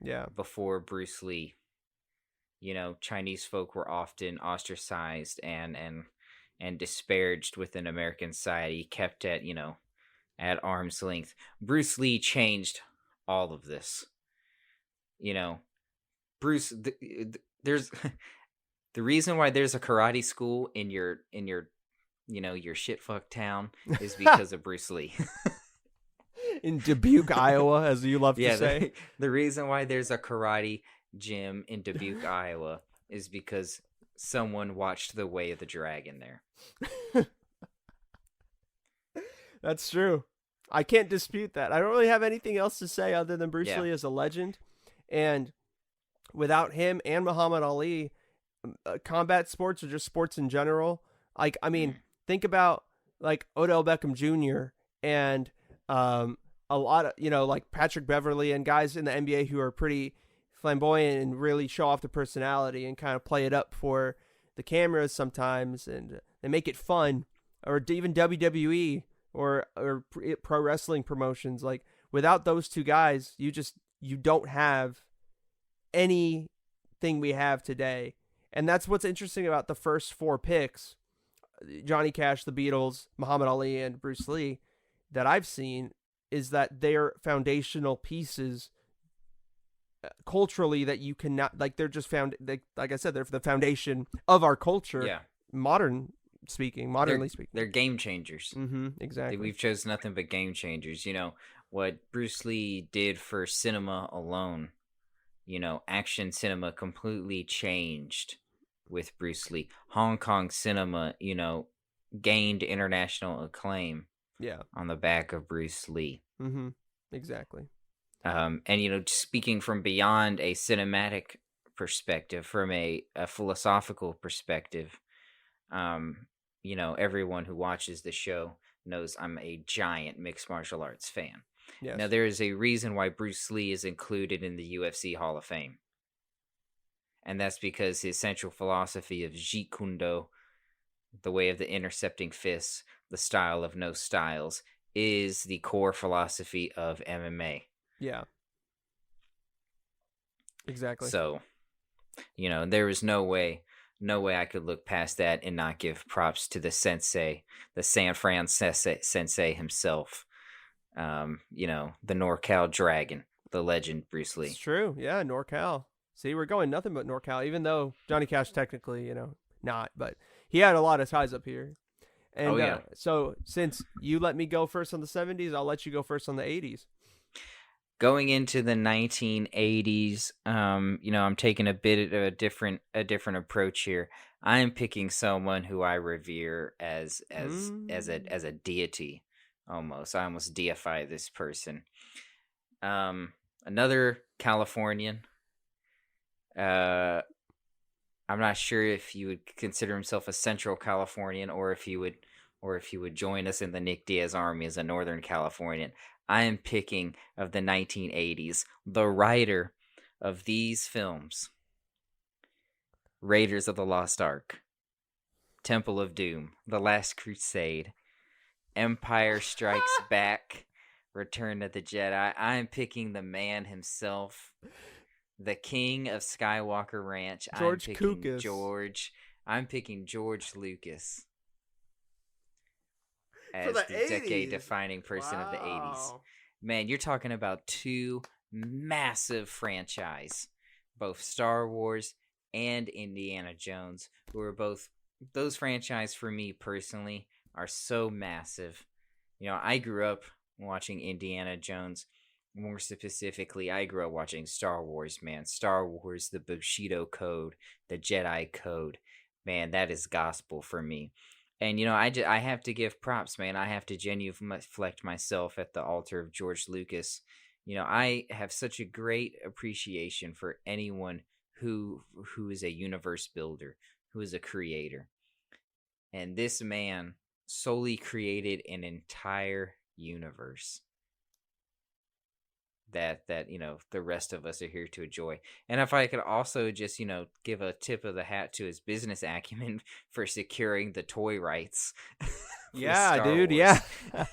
Yeah. Before Bruce Lee, Chinese folk were often ostracized and disparaged within American society, kept at arm's length. Bruce Lee changed all of this. There's the reason why there's a karate school in your your shitfuck town is because of Bruce Lee. In Dubuque, Iowa, as you love to say. The reason why there's a karate gym in Dubuque, Iowa is because someone watched The Way of the Dragon there. That's true. I can't dispute that. I don't really have anything else to say other than Bruce Lee is a legend. And without him and Muhammad Ali, combat sports or just sports in general, like, I mean, think about like Odell Beckham Jr. and a lot of, like Patrick Beverly and guys in the NBA who are pretty flamboyant and really show off the personality and kind of play it up for the cameras sometimes, and they make it fun. Or even WWE or pro wrestling promotions. Like, without those two guys, you don't have anything we have today. And that's what's interesting about the first four picks, Johnny Cash, the Beatles, Muhammad Ali, and Bruce Lee, that I've seen, is that they're foundational pieces culturally that you cannot, like, they're just like I said, they're the foundation of our culture. Yeah. Modernly speaking. They're game changers. Mm-hmm, exactly. We've chosen nothing but game changers. What Bruce Lee did for cinema alone, action cinema completely changed with Bruce Lee. Hong Kong cinema, gained international acclaim. Yeah. On the back of Bruce Lee. Mm-hmm. Exactly. And speaking from beyond a cinematic perspective, from a philosophical perspective, everyone who watches the show knows I'm a giant mixed martial arts fan. Yes. Now, there is a reason why Bruce Lee is included in the UFC Hall of Fame. And that's because his central philosophy of Jeet Kune Do, the way of the intercepting fists, the style of no styles, is the core philosophy of MMA. Yeah. Exactly. So, there was no way I could look past that and not give props to the sensei, the San Fran sensei himself. The NorCal Dragon, the legend Bruce Lee. It's true. Yeah, NorCal. See, we're going nothing but NorCal, even though Johnny Cash technically, not, but he had a lot of ties up here. And so since you let me go first on the 70s, I'll let you go first on the 80s. Going into the 1980s, I'm taking a bit of a different approach here. I'm picking someone who I revere as a deity, almost. I almost deify this person. Another Californian. I'm not sure if he would consider himself a Central Californian or if he would join us in the Nick Diaz Army as a Northern Californian. I am picking of the 1980s, the writer of these films: Raiders of the Lost Ark, Temple of Doom, The Last Crusade, Empire Strikes Back, Return of the Jedi. I am picking the man himself, the king of Skywalker Ranch. I'm picking George Lucas as the decade-defining person of the 80s. Man, you're talking about two massive franchise, both Star Wars and Indiana Jones, who are both, those franchise for me personally are so massive. I grew up watching Indiana Jones. More specifically, I grew up watching Star Wars, man. Star Wars, the Bushido Code, the Jedi Code. Man, that is gospel for me. And, I have to give props, man. I have to genuflect myself at the altar of George Lucas. I have such a great appreciation for anyone who is a universe builder, who is a creator. And this man solely created an entire universe that the rest of us are here to enjoy. And if I could also just give a tip of the hat to his business acumen for securing the toy rights. Yeah, dude. Wars. Yeah.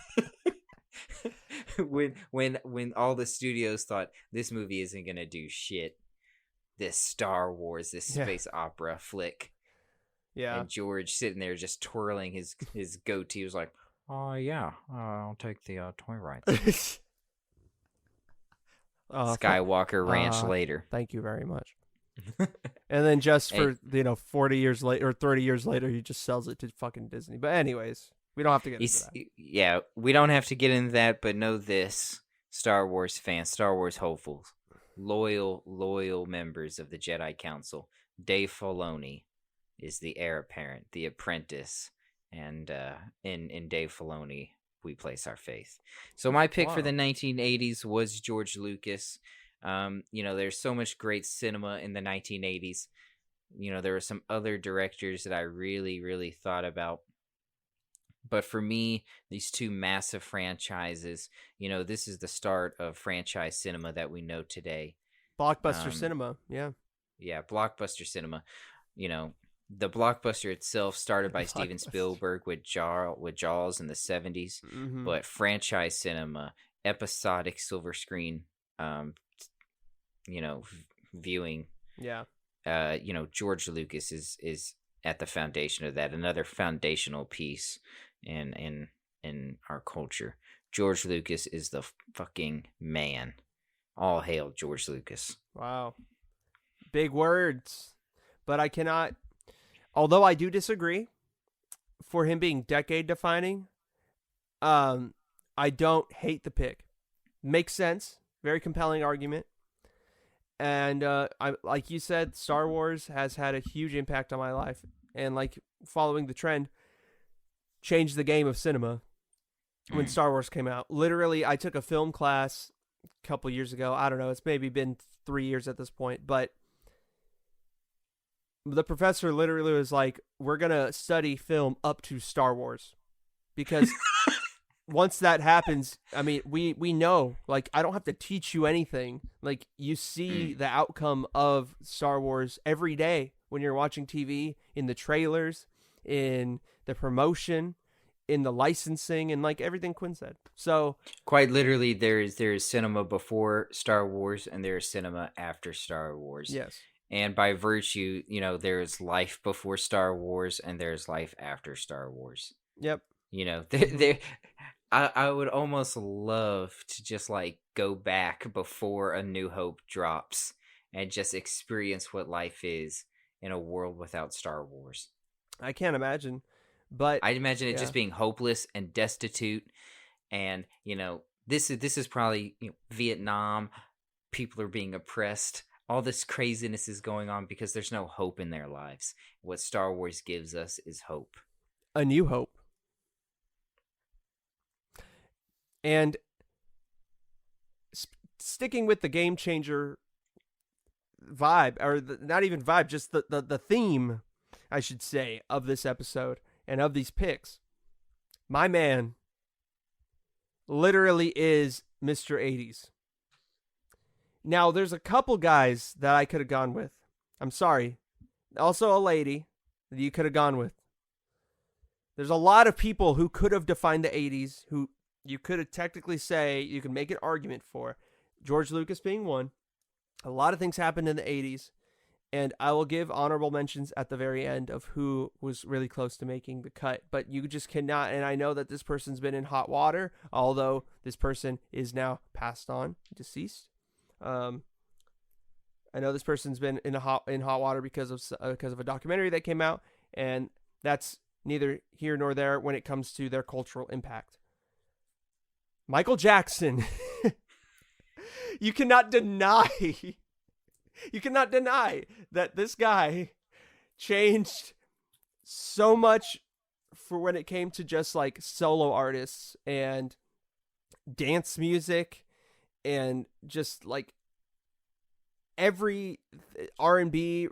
when all the studios thought this movie isn't gonna do shit, this Star Wars, this space opera flick. Yeah. And George sitting there just twirling his goatee was like, "Oh yeah, I'll take the toy rights." Skywalker Ranch later. Thank you very much. And then just for 40 years later or 30 years later, he just sells it to fucking Disney. But anyways, we don't have to get into that. Yeah, we don't have to get into that, but know this, Star Wars fans, Star Wars hopefuls, loyal members of the Jedi Council. Dave Filoni is the heir apparent, the apprentice, and in Dave Filoni we place our faith. So my pick for the 1980s was George Lucas. There's so much great cinema in the 1980s. There were some other directors that I really, really thought about. But for me, these two massive franchises, this is the start of franchise cinema that we know today. Blockbuster cinema, yeah. Yeah, blockbuster cinema. The blockbuster itself started by Steven Spielberg with Jaws in the 70s, but franchise cinema, episodic silver screen, viewing. Yeah. George Lucas is at the foundation of that. Another foundational piece in our culture. George Lucas is the fucking man. All hail George Lucas. Wow. Big words. But I cannot... Although I do disagree, for him being decade defining, I don't hate the pick. Makes sense. Very compelling argument. And like you said, Star Wars has had a huge impact on my life. And like following the trend, changed the game of cinema when Star Wars came out. Literally, I took a film class a couple years ago. I don't know. It's maybe been 3 years at this point. But the professor literally was like, we're going to study film up to Star Wars. Because once that happens, I mean, we know, like, I don't have to teach you anything. Like, you see the outcome of Star Wars every day when you're watching TV, in the trailers, in the promotion, in the licensing, and like everything Quinn said. So quite literally, there's cinema before Star Wars and there's cinema after Star Wars. Yes. And by virtue, there's life before Star Wars and there's life after Star Wars. Yep. I would almost love to just like go back before A New Hope drops and just experience what life is in a world without Star Wars. I can't imagine, but I'd imagine it just being hopeless and destitute. And, this is probably Vietnam. People are being oppressed. All this craziness is going on because there's no hope in their lives. What Star Wars gives us is hope. A new hope. And sticking with the game changer vibe, or not even vibe, just the theme, I should say, of this episode and of these picks. My man literally is Mr. 80s. Now, there's a couple guys that I could have gone with. I'm sorry. Also a lady that you could have gone with. There's a lot of people who could have defined the 80s, who you could have technically say, you can make an argument for. George Lucas being one. A lot of things happened in the 80s. And I will give honorable mentions at the very end of who was really close to making the cut. But you just cannot, and I know that this person's been in hot water, although this person is now passed on, deceased. I know this person's been in hot water because of a documentary that came out, and that's neither here nor there when it comes to their cultural impact. Michael Jackson. You cannot deny that this guy changed so much for when it came to just like solo artists and dance music and just like every R&B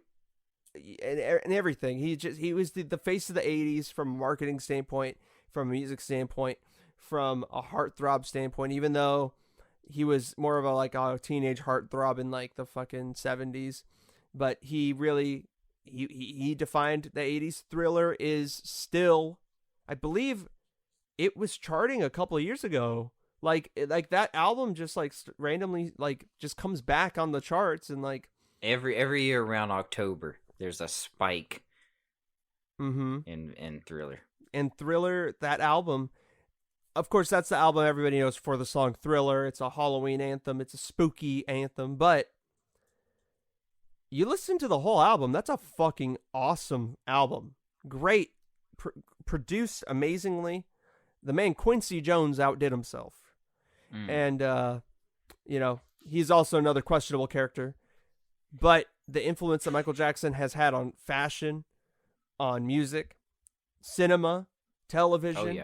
and everything. He was the face of the 80s from a marketing standpoint, from a music standpoint, from a heartthrob standpoint, even though he was more of a teenage heartthrob in like the fucking 70s. But he really, he defined the 80s. Thriller is still, I believe it was charting a couple of years ago. Like that album just like randomly like just comes back on the charts, and like every year around October there's a spike mm-hmm. in Thriller. And Thriller, that album, of course, that's the album everybody knows for the song Thriller. It's a Halloween anthem. It's a spooky anthem. But you listen to the whole album, that's a fucking awesome album. Great. Produced amazingly. The man Quincy Jones outdid himself. And, he's also another questionable character. But the influence that Michael Jackson has had on fashion, on music, cinema, television,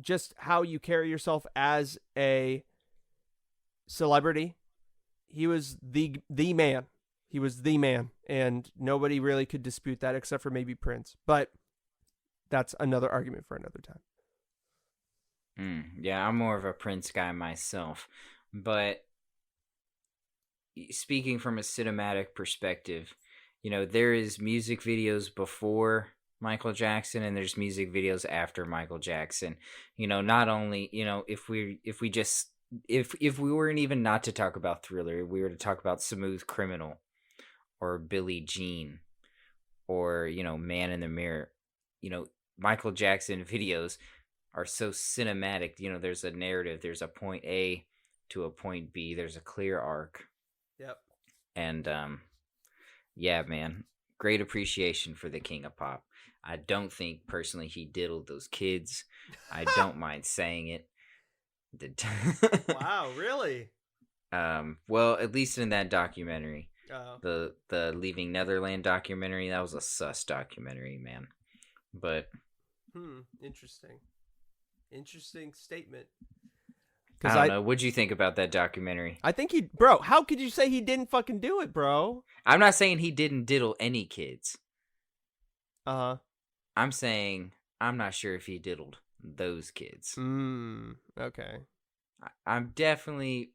just how you carry yourself as a celebrity, he was the man. He was the man, and nobody really could dispute that except for maybe Prince. But that's another argument for another time. Yeah, I'm more of a Prince guy myself, but speaking from a cinematic perspective, there is music videos before Michael Jackson and there's music videos after Michael Jackson. Not only, if we weren't even not to talk about Thriller, we were to talk about Smooth Criminal or Billie Jean or, Man in the Mirror, Michael Jackson videos are so cinematic. There's a narrative, there's a point A to a point B, there's a clear arc. Yep. And yeah, man, great appreciation for the King of Pop. I don't think personally he diddled those kids. I don't mind saying it. Wow, really? Well, at least in that documentary. Oh. The Leaving Netherland documentary, that was a sus documentary, man. But Interesting statement. I don't know. What'd you think about that documentary? I think bro, how could you say he didn't fucking do it, bro? I'm not saying he didn't diddle any kids. Uh-huh. I'm saying I'm not sure if he diddled those kids. Okay. I'm definitely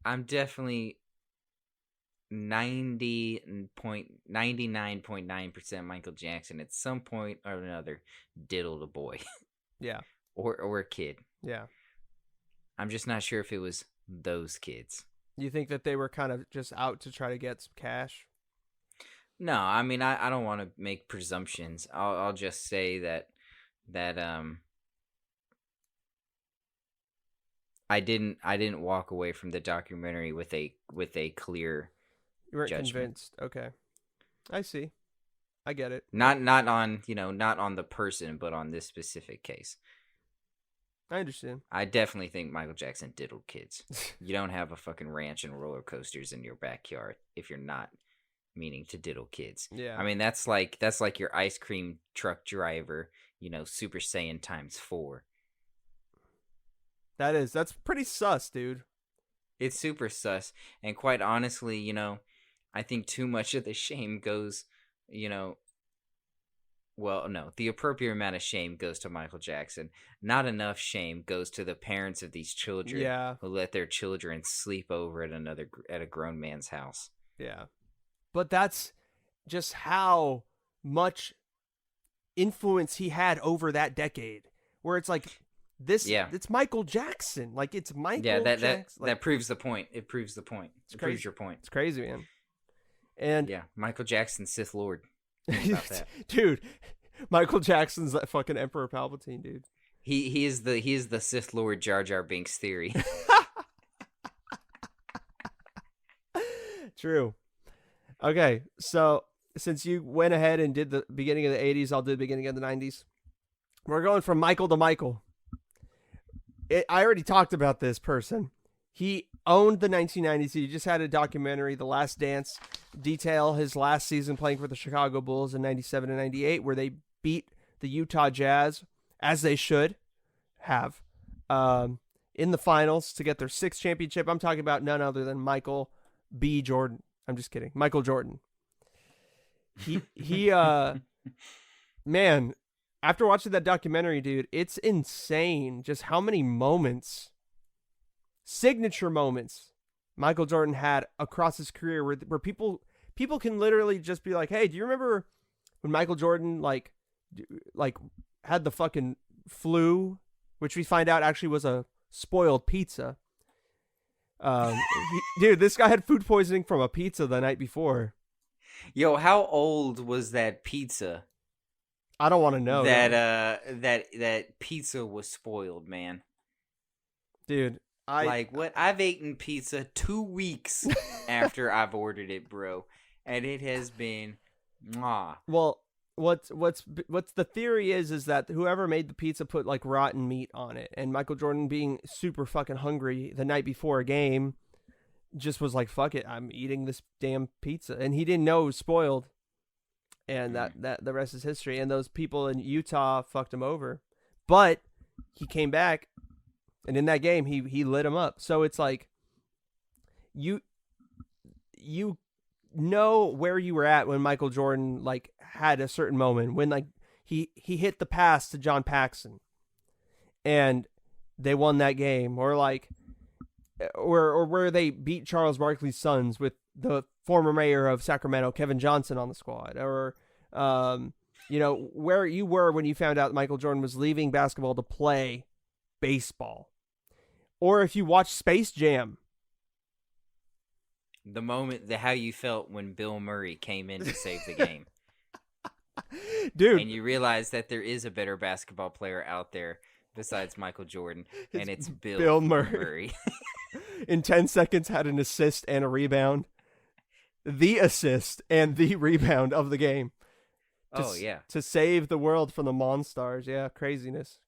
99.9% Michael Jackson at some point or another diddled a boy. Yeah. Or a kid. Yeah. I'm just not sure if it was those kids. You think that they were kind of just out to try to get some cash? No, I mean I don't want to make presumptions. I'll just say that I didn't walk away from the documentary with a clear You weren't judgment. convinced. Okay. I see. I get it. Not on, not on the person, but on this specific case. I understand. I definitely think Michael Jackson diddled kids. You don't have a fucking ranch and roller coasters in your backyard if you're not meaning to diddle kids. Yeah. I mean, that's like your ice cream truck driver, Super Saiyan times 4. That's pretty sus, dude. It's super sus. And quite honestly, I think too much of the shame goes, well, no, the appropriate amount of shame goes to Michael Jackson. Not enough shame goes to the parents of these children who let their children sleep over at a grown man's house. Yeah. But that's just how much influence he had over that decade, where it's like it's Michael Jackson. Like, it's Michael Jackson. That proves the point. It proves the point. It proves your point. It's crazy, man. And yeah, Michael Jackson, Sith Lord. Think about that. Dude, Michael Jackson's that fucking Emperor Palpatine, dude. He is the Sith Lord Jar Jar Binks theory. True. Okay, so since you went ahead and did the beginning of the 80s, I'll do the beginning of the 90s. We're going from Michael to Michael. I already talked about this person. He owned the 1990s. He just had a documentary, The Last Dance, detail his last season playing for the Chicago Bulls in 97 and 98, where they beat the Utah Jazz, as they should have, in the finals to get their 6th championship. I'm talking about none other than Michael B. Jordan. I'm just kidding. Michael Jordan. He man, after watching that documentary, dude, it's insane just how many moments, signature moments, Michael Jordan had across his career where people can literally just be like, hey, do you remember when Michael Jordan like had the fucking flu, which we find out actually was a spoiled pizza. Dude, this guy had food poisoning from a pizza the night before. Yo, how old was that pizza? I don't want to know. That pizza was spoiled, man. Dude, I've eaten pizza 2 weeks after I've ordered it, bro, and it has been mwah. Well, what's the theory is that whoever made the pizza put like rotten meat on it, and Michael Jordan, being super fucking hungry the night before a game, just was like, fuck it, I'm eating this damn pizza, and he didn't know it was spoiled, and that the rest is history. And those people in Utah fucked him over, but he came back, and in that game he lit him up. So it's like you know where you were at when Michael Jordan like had a certain moment when like he hit the pass to John Paxson and they won that game, or like or where they beat Charles Barkley's Suns with the former mayor of Sacramento, Kevin Johnson, on the squad, or where you were when you found out Michael Jordan was leaving basketball to play baseball, or if you watch Space Jam. The moment, how you felt when Bill Murray came in to save the game. Dude. And you realize that there is a better basketball player out there besides Michael Jordan, and it's Bill Murray. In 10 seconds had an assist and a rebound. The assist and the rebound of the game. To save the world from the Monstars. Yeah, craziness.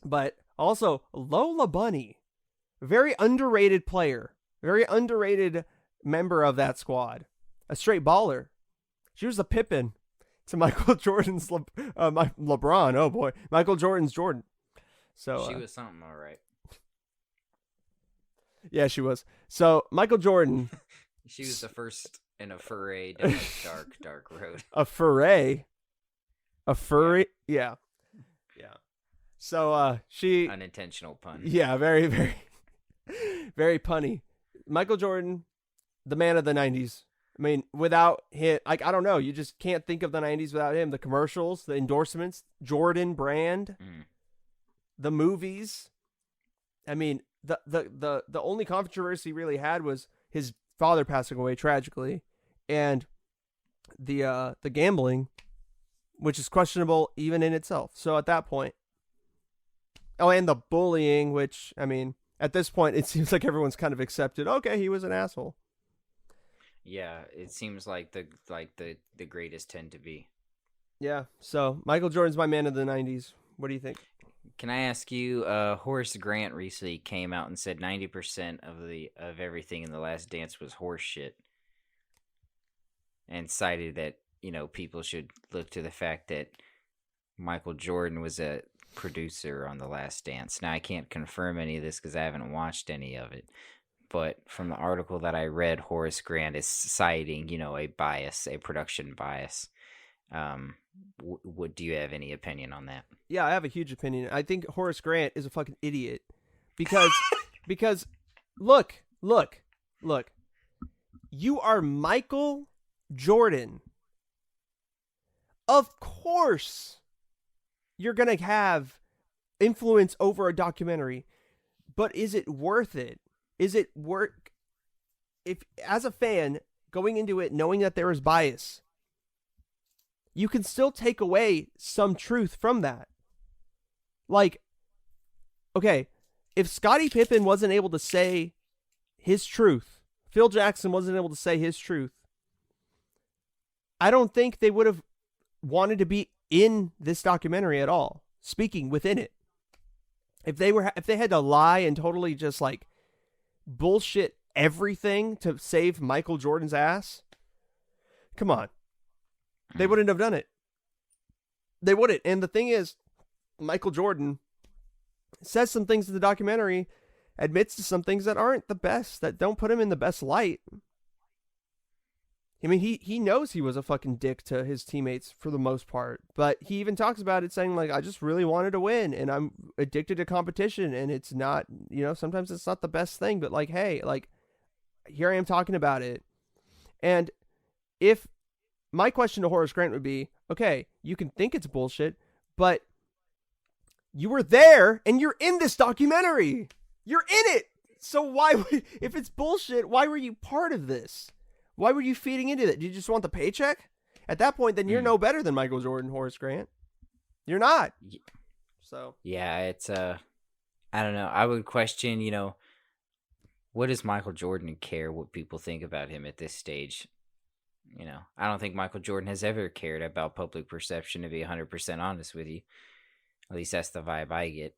But also, Lola Bunny, very underrated player. Very underrated member of that squad. A straight baller. She was the Pippin to Michael Jordan's LeBron. Oh boy, Michael Jordan's Jordan. So she was something, all right. Yeah, she was. So Michael Jordan. She was the first in a foray down a dark road. A foray. A furry. Yeah. So she. Unintentional pun. Yeah, very, very, very punny. Michael Jordan, the man of the 90s. I mean, without him, like, I don't know. You just can't think of the 90s without him. The commercials, the endorsements, Jordan brand, the movies. I mean, the only controversy he really had was his father passing away tragically, and the gambling, which is questionable even in itself. So at that point, and the bullying, which, I mean, at this point, it seems like everyone's kind of accepted. Okay, he was an asshole. Yeah, it seems like the greatest tend to be. Yeah, so Michael Jordan's my man of the 90s. What do you think? Can I ask you, Horace Grant recently came out and said 90% of everything in The Last Dance was horse shit, and cited that, people should look to the fact that Michael Jordan was a producer on The Last Dance. Now, I can't confirm any of this because I haven't watched any of it, but from the article that I read, Horace Grant is citing, a bias, a production bias. Do you have any opinion on that? Yeah, I have a huge opinion. I think Horace Grant is a fucking idiot because look, you are Michael Jordan. Of course, you're going to have influence over a documentary, but is it worth it? Is it work? If, as a fan, going into it knowing that there is bias, you can still take away some truth from that. Like, okay, if Scottie Pippen wasn't able to say his truth, Phil Jackson wasn't able to say his truth, I don't think they would have wanted to be in this documentary at all, speaking within it. If they had to lie and totally just like bullshit everything to save Michael Jordan's ass, come on. They wouldn't have done it. They wouldn't. And the thing is, Michael Jordan says some things in the documentary, admits to some things that aren't the best, that don't put him in the best light. I mean, he knows he was a fucking dick to his teammates for the most part, but he even talks about it saying, like, I just really wanted to win, and I'm addicted to competition, and it's not, sometimes it's not the best thing, but, like, hey, like, here I am talking about it. And if my question to Horace Grant would be, okay, you can think it's bullshit, but you were there, and you're in this documentary. You're in it! So why would, if it's bullshit, why were you part of this? Why were you feeding into that? Did you just want the paycheck? At that point, then you're no better than Michael Jordan, Horace Grant. You're not. So yeah, it's I don't know. I would question, what does Michael Jordan care what people think about him at this stage? I don't think Michael Jordan has ever cared about public perception, to be 100% honest with you. At least that's the vibe I get.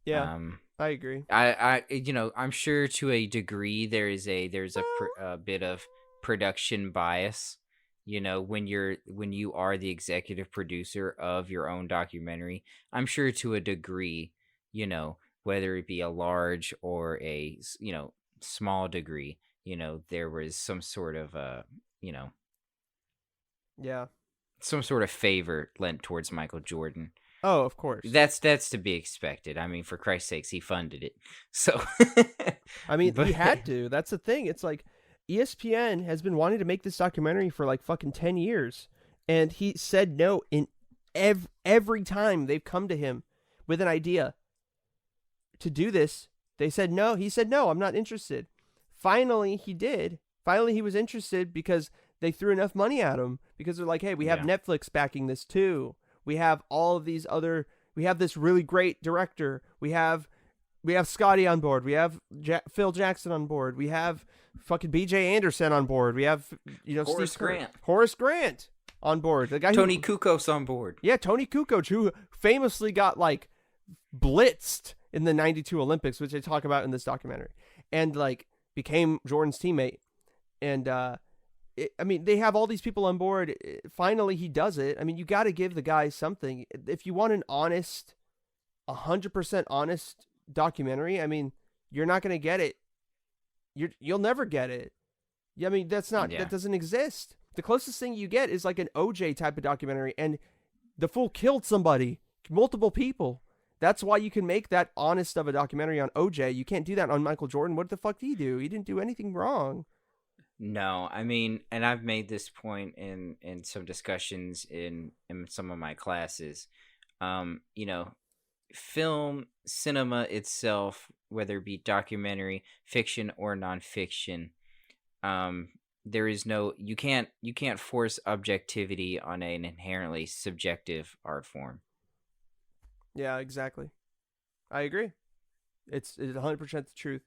Yeah, I agree. I'm sure to a degree there's a bit of production bias, when you are the executive producer of your own documentary. I'm sure to a degree, whether it be a large or a small degree, there was some sort of yeah, some sort of favor lent towards Michael Jordan. Oh, of course. That's to be expected. I mean, for Christ's sakes, he funded it. So I mean, he had to. That's the thing. It's like ESPN has been wanting to make this documentary for like fucking 10 years. And he said no in every time they've come to him with an idea to do this. They said no. He said no, I'm not interested. Finally, he did. Finally, he was interested because they threw enough money at him. Because they're like, hey, we have Netflix backing this too. We have all of these other. We have this really great director. We have Scotty on board. We have Phil Jackson on board. We have fucking B.J. Anderson on board. We have Horace Grant on board. The guy Tony Kukoc on board. Yeah, Tony Kukoc, who famously got like blitzed in the '92 Olympics, which they talk about in this documentary, and like became Jordan's teammate. And they have all these people on board. Finally, he does it. I mean, you got to give the guy something. If you want an honest, 100% honest documentary, I mean, you're not going to get it. You'll never get it. I mean, that doesn't exist. The closest thing you get is like an OJ type of documentary, and the fool killed somebody, multiple people. That's why you can make that honest of a documentary on OJ. You can't do that on Michael Jordan. What the fuck did he do? He didn't do anything wrong. No, I mean, and I've made this point in some discussions in some of my classes. Film, cinema itself, whether it be documentary, fiction, or nonfiction, there is no, you can't force objectivity on an inherently subjective art form. Yeah, exactly. I agree. It's 100% the truth.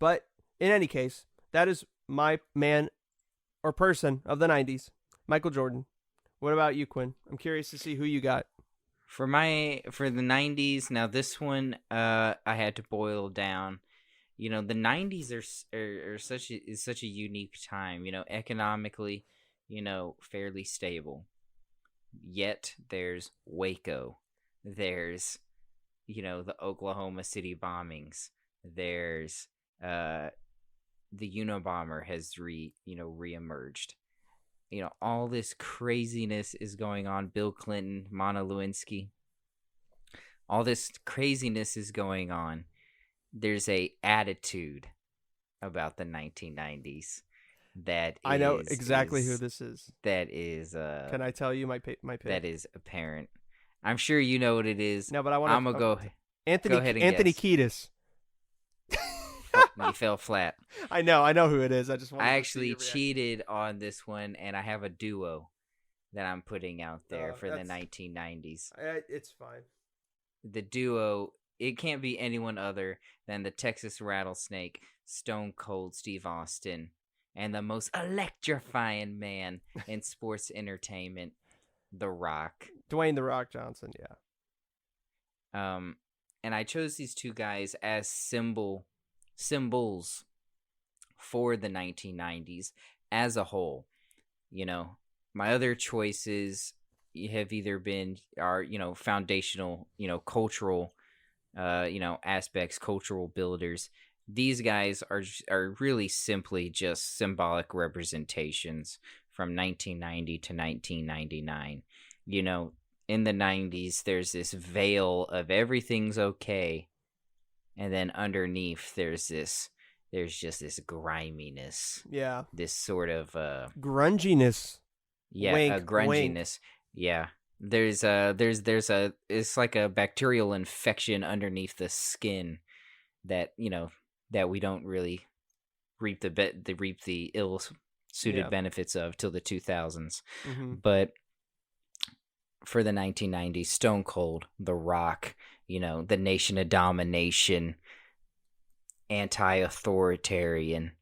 But in any case, that is my man or person of the 90s, Michael Jordan. What about you, Quinn? I'm curious to see who you got. For the 90s, now this one I had to boil down. The 90s are such a unique time, economically, fairly stable. Yet there's Waco. There's the Oklahoma City bombings. There's the Unabomber has reemerged. All this craziness is going on. Bill Clinton, Monica Lewinsky. All this craziness is going on. There's a attitude about the 1990s that I know exactly who this is. That is. Can I tell you my pick? That is apparent. I'm sure you know what it is. No, but I'm gonna go. Anthony go ahead and Anthony guess. Kiedis. You fell flat. I know who it is. I actually cheated on this one, and I have a duo that I'm putting out there for the 1990s. It's fine. The duo, it can't be anyone other than the Texas Rattlesnake, Stone Cold Steve Austin, and the most electrifying man in sports entertainment, The Rock. Dwayne The Rock Johnson, yeah. And I chose these two guys as symbols for the 1990s as a whole. My other choices have either been foundational, cultural, aspects, cultural builders. These guys are really simply just symbolic representations from 1990 to 1999. You know, in the 90s, there's this veil of everything's okay, and then underneath there's just this griminess. Yeah. This sort of grunginess. Yeah, Wink, grunginess. Wink. Yeah. There's a it's like a bacterial infection underneath the skin that, you know, that we don't really reap the ill-suited benefits of till the 2000s. Mm-hmm. But for the 1990s, Stone Cold, The Rock, you know, the Nation of Domination, anti-authoritarian,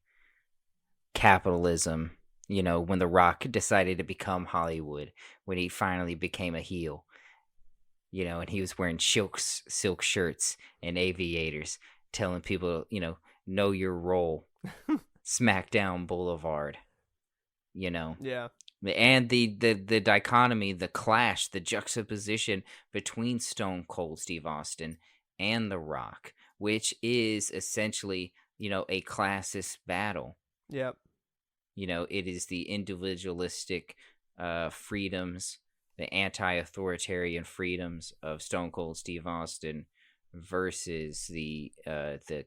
capitalism, you know, when The Rock decided to become Hollywood, when he finally became a heel, you know, and he was wearing silk shirts and aviators, telling people, you know your role, SmackDown Boulevard, you know. Yeah. And the dichotomy, the clash, the juxtaposition between Stone Cold Steve Austin and The Rock, which is essentially, you know, a classist battle. Yep. You know, it is the individualistic freedoms, the anti-authoritarian freedoms of Stone Cold Steve Austin versus the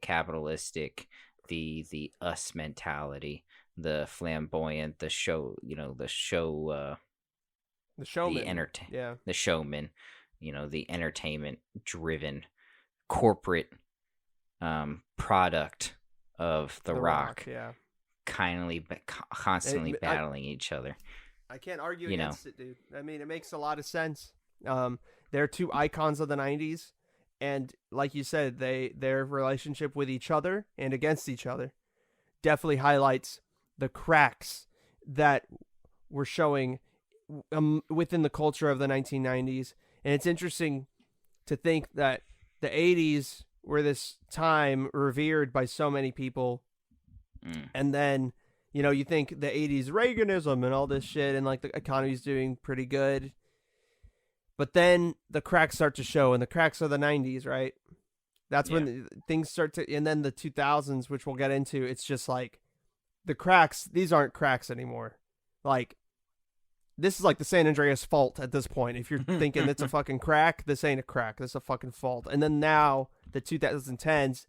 capitalistic, the us mentality, the flamboyant, the showman, the showman, you know, the entertainment driven corporate product of the Rock. Yeah. Constantly battling each other. I can't argue against it, dude. I mean, it makes a lot of sense. They're two icons of the 90s, and like you said, their relationship with each other and against each other definitely highlights the cracks that were showing within the culture of the 1990s. And it's interesting to think that the 80s were this time revered by so many people. And then, you know, you think the 80s Reaganism and all this shit, and like the economy's doing pretty good. But then the cracks start to show, and the cracks are the 90s, right? That's when things start to, and then the 2000s, which we'll get into, it's just like the cracks, these aren't cracks anymore. Like, this is like the San Andreas fault at this point. If you're thinking it's a fucking crack, this ain't a crack. This is a fucking fault. And then now, the 2010s,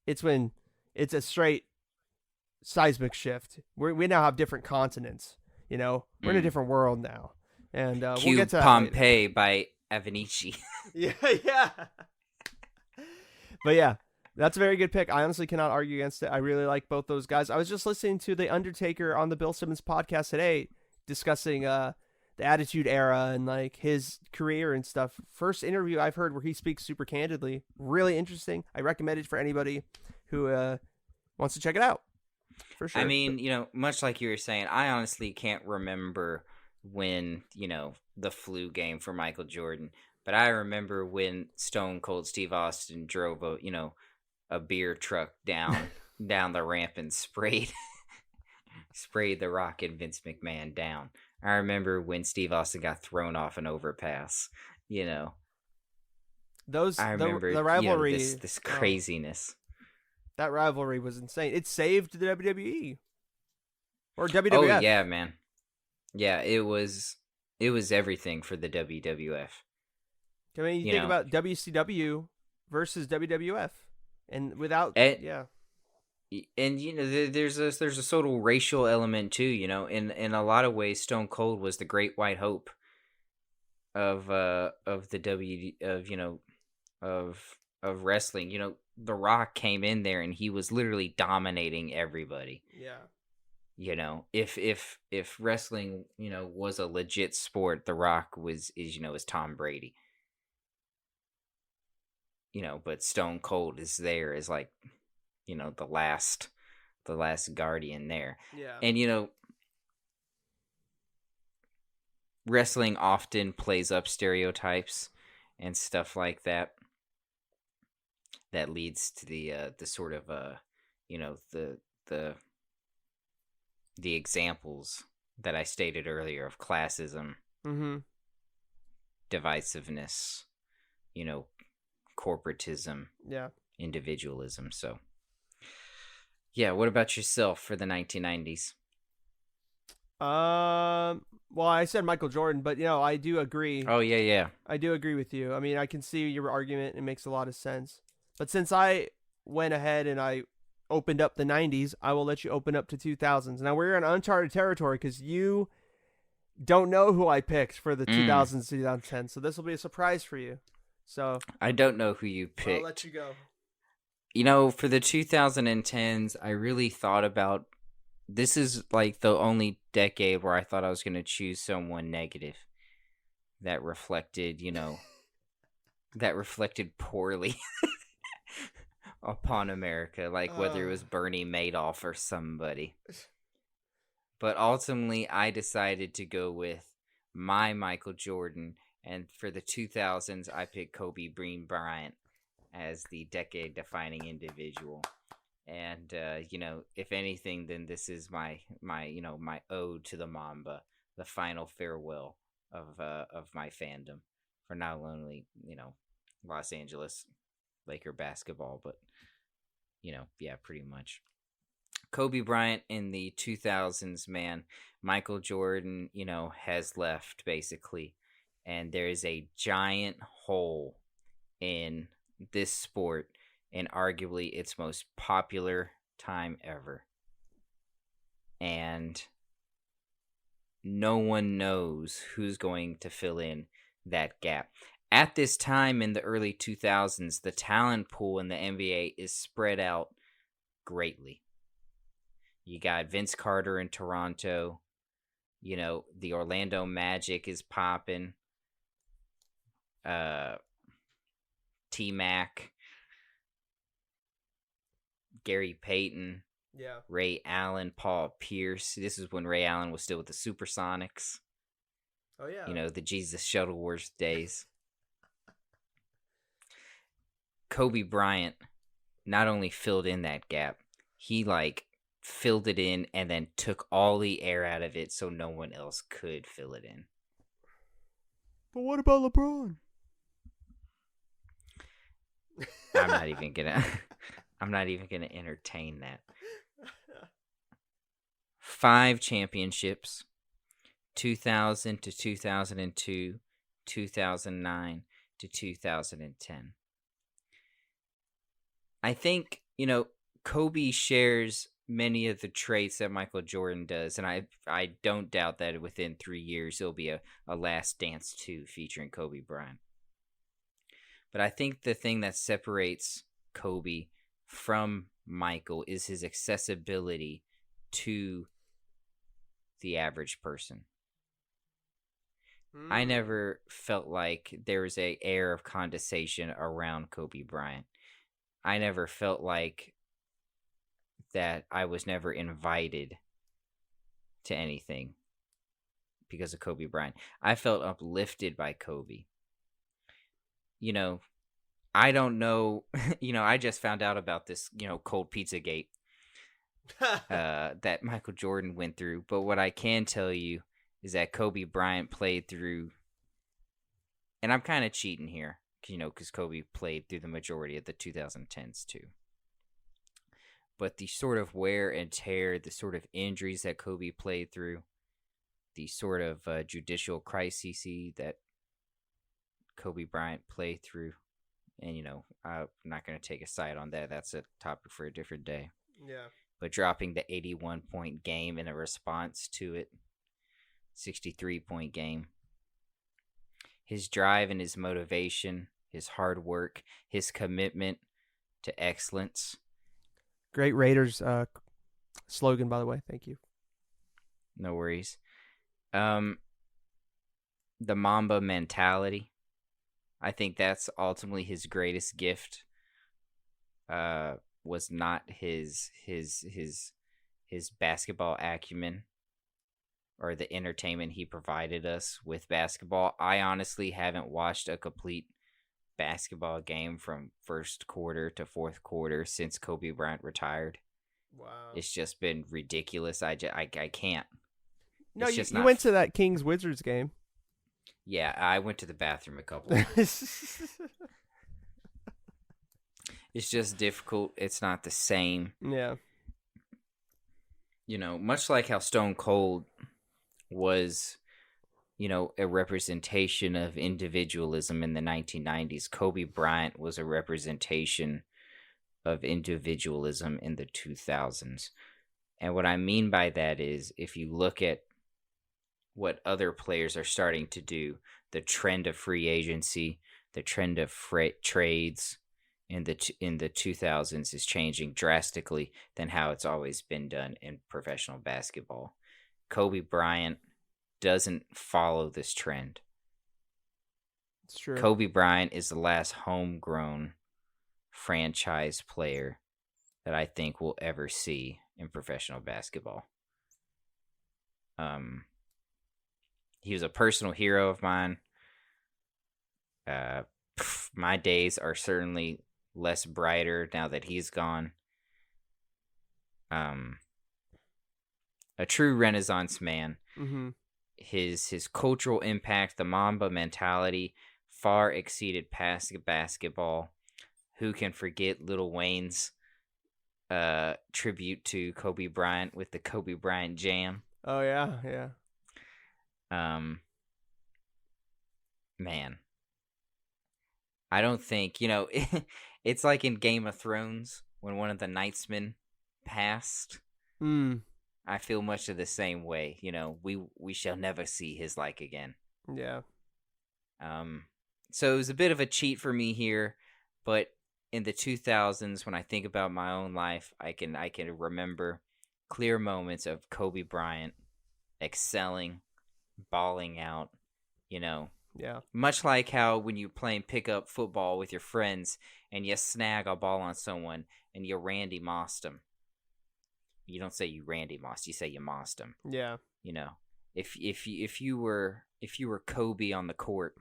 it's when it's a straight seismic shift. We now have different continents. You know, we're in a different world now. And we'll get to that Pompeii later. by Avenici. Yeah. But yeah, that's a very good pick. I honestly cannot argue against it. I really like both those guys. I was just listening to The Undertaker on the Bill Simmons podcast today, discussing the Attitude Era and like his career and stuff. First interview I've heard where he speaks super candidly. Really interesting. I recommend it for anybody who wants to check it out. For sure. I mean, you know, much like you were saying, I honestly can't remember when, you know, the flu game for Michael Jordan, but I remember when Stone Cold Steve Austin drove a beer truck down the ramp and sprayed The Rock and Vince McMahon down. I remember when Steve Austin got thrown off an overpass, you know. I remember the rivalry, you know, this craziness. That rivalry was insane. It saved the WWE or WWF. Oh yeah, man. Yeah, it was everything for the WWF. I mean, you think about WCW versus WWF, and without and you know, there's a sort of racial element too. You know, in a lot of ways, Stone Cold was the great white hope of wrestling. You know, The Rock came in there and he was literally dominating everybody. Yeah. You know, if wrestling, you know, was a legit sport, The Rock is Tom Brady. You know, but Stone Cold is there as like, you know, the last guardian there. Yeah. And you know, wrestling often plays up stereotypes and stuff like that. That leads to the sort of you know, the examples that I stated earlier of classism, divisiveness, you know, corporatism, individualism. So, yeah, what about yourself for the 1990s? Well, I said Michael Jordan, but I do agree. Oh yeah. I do agree with you. I mean, I can see your argument. It makes a lot of sense. But since I went ahead and I opened up the 90s, I will let you open up to 2000s. Now we're in uncharted territory because you don't know who I picked for the 2000s, 2010s. So this will be a surprise for you. So I don't know who you picked. I'll let you go. For the 2010s, I really thought about. This is like the only decade where I thought I was going to choose someone negative that reflected, that reflected poorly upon America, like whether it was Bernie Madoff or somebody. But ultimately, I decided to go with my Michael Jordan, and for the 2000s, I picked Kobe Bryant as the decade-defining individual. And if anything, then this is my ode to the Mamba, the final farewell of my fandom for not only Los Angeles Laker basketball, but pretty much Kobe Bryant in the 2000s. Man, Michael Jordan has left basically, and there is a giant hole in this sport. And arguably its most popular time ever. And no one knows who's going to fill in that gap. At this time in the early 2000s, the talent pool in the NBA is spread out greatly. You got Vince Carter in Toronto. The Orlando Magic is popping. T-Mac. Gary Payton, Ray Allen, Paul Pierce. This is when Ray Allen was still with the Supersonics. Oh, yeah. The Jesus Shuttleworth days. Kobe Bryant not only filled in that gap, he filled it in and then took all the air out of it so no one else could fill it in. But what about LeBron? I'm not even gonna entertain that. 5 championships, 2000 to 2002, 2009 to 2010. I think, Kobe shares many of the traits that Michael Jordan does, and I don't doubt that within 3 years there'll be a Last Dance 2 featuring Kobe Bryant. But I think the thing that separates Kobe from Michael is his accessibility to the average person. I never felt like there was an air of condescension around Kobe Bryant. I never felt like that I was never invited to anything because of Kobe Bryant. I felt uplifted by Kobe. I don't know, I just found out about this, cold pizza gate that Michael Jordan went through. But what I can tell you is that Kobe Bryant played through, and I'm kind of cheating here, because Kobe played through the majority of the 2010s too. But the sort of wear and tear, the sort of injuries that Kobe played through, the sort of judicial crises that Kobe Bryant played through, and I'm not going to take a side on that. That's a topic for a different day. Yeah. But dropping the 81-point game in a response to it, 63-point game. His drive and his motivation, his hard work, his commitment to excellence. Great Raiders slogan, by the way. Thank you. No worries. The Mamba mentality. I think that's ultimately his greatest gift. Was not his basketball acumen or the entertainment he provided us with basketball. I honestly haven't watched a complete basketball game from first quarter to fourth quarter since Kobe Bryant retired. Wow. It's just been ridiculous. I can't. No, you went to that Kings Wizards game. Yeah, I went to the bathroom a couple. It's just difficult. It's not the same. Yeah. Much like how Stone Cold was, a representation of individualism in the 1990s. Kobe Bryant was a representation of individualism in the 2000s. And what I mean by that is, if you look at what other players are starting to do, the trend of free agency, the trend of trades in the 2000s is changing drastically than how it's always been done in professional basketball. Kobe Bryant doesn't follow this trend. It's true. Kobe Bryant is the last homegrown franchise player that I think we'll ever see in professional basketball. He was a personal hero of mine. My days are certainly less brighter now that he's gone. A true Renaissance man. Mm-hmm. His cultural impact, the Mamba mentality, far exceeded past basketball. Who can forget Lil Wayne's tribute to Kobe Bryant with the Kobe Bryant Jam? Oh yeah. Man, I don't think, it's like in Game of Thrones when one of the Knightsmen passed. I feel much of the same way. We shall never see his like again. Yeah. So it was a bit of a cheat for me here, but in the 2000s, when I think about my own life, I can remember clear moments of Kobe Bryant excelling, balling out, Yeah. Much like how when you're playing pickup football with your friends and you snag a ball on someone and you Randy Mossed them. You don't say you Randy Mossed, you say you Mossed them. Yeah. If you were Kobe on the court,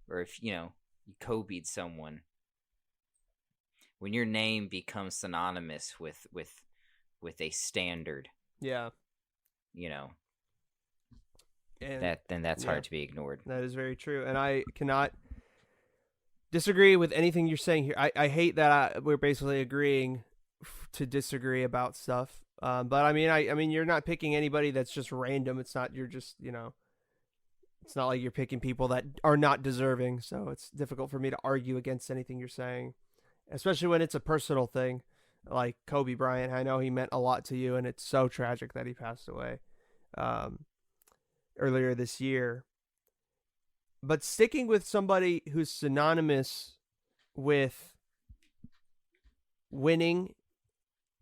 or if you Kobe'd someone, when your name becomes synonymous with a standard, yeah, and that's hard to be ignored. That is very true, and I cannot disagree with anything you're saying here. I hate that we're basically agreeing to disagree about stuff. But I mean you're not picking anybody that's just random. It's not it's not like you're picking people that are not deserving. So it's difficult for me to argue against anything you're saying, especially when it's a personal thing, like Kobe Bryant. I know he meant a lot to you, and it's so tragic that he passed away earlier this year. But sticking with somebody who's synonymous with winning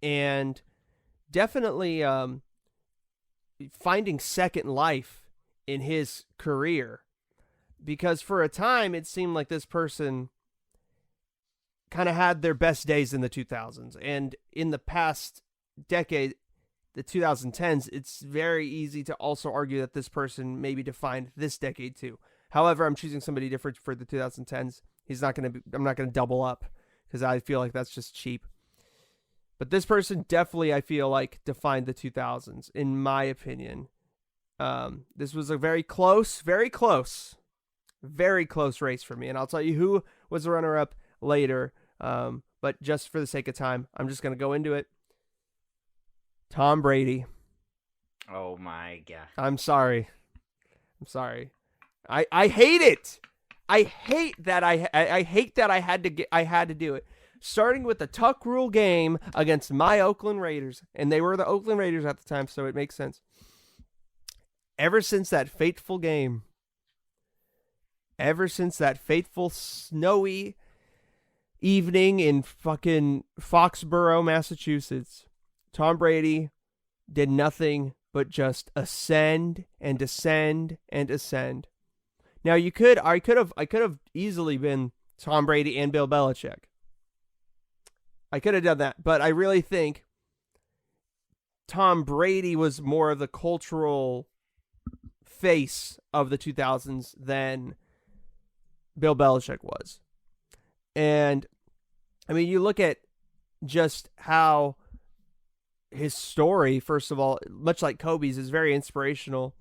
and definitely finding second life in his career, because for a time it seemed like this person kind of had their best days in the 2000s, and in the past decade, the 2010s, it's very easy to also argue that this person maybe defined this decade too. However, I'm choosing somebody different for the 2010s. I'm not going to double up because I feel like that's just cheap. But this person definitely, I feel like, defined the 2000s, in my opinion. This was a very close race for me. And I'll tell you who was the runner-up later. But just for the sake of time, I'm just going to go into it. Tom Brady. Oh, my God. I'm sorry. I hate it. I hate that I had to do it. Starting with the Tuck Rule game against my Oakland Raiders, and they were the Oakland Raiders at the time, so it makes sense. Ever since that fateful game, ever since that fateful snowy evening in fucking Foxborough, Massachusetts, Tom Brady did nothing but just ascend and descend and ascend. Now I could have easily been Tom Brady and Bill Belichick. I could have done that, but I really think Tom Brady was more of the cultural face of the 2000s than Bill Belichick was. And I mean, you look at just how his story, first of all, much like Kobe's, is very inspirational.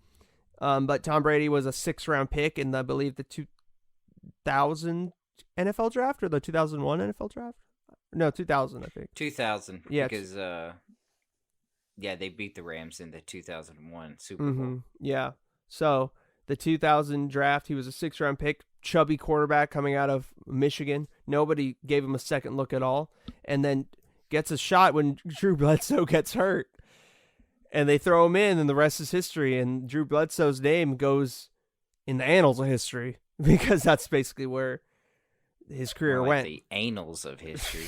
But Tom Brady was a 6th-round pick in, I believe, the 2000 NFL draft or the 2001 NFL draft. No, 2000, I think. 2000. Yeah, because Yeah, they beat the Rams in the 2001 Super Bowl. Yeah. So the 2000 draft, he was a 6th-round pick, chubby quarterback coming out of Michigan. Nobody gave him a second look at all. And then gets a shot when Drew Bledsoe gets hurt. And they throw him in, and the rest is history. And Drew Bledsoe's name goes in the annals of history because that's basically where his career went. The annals of history.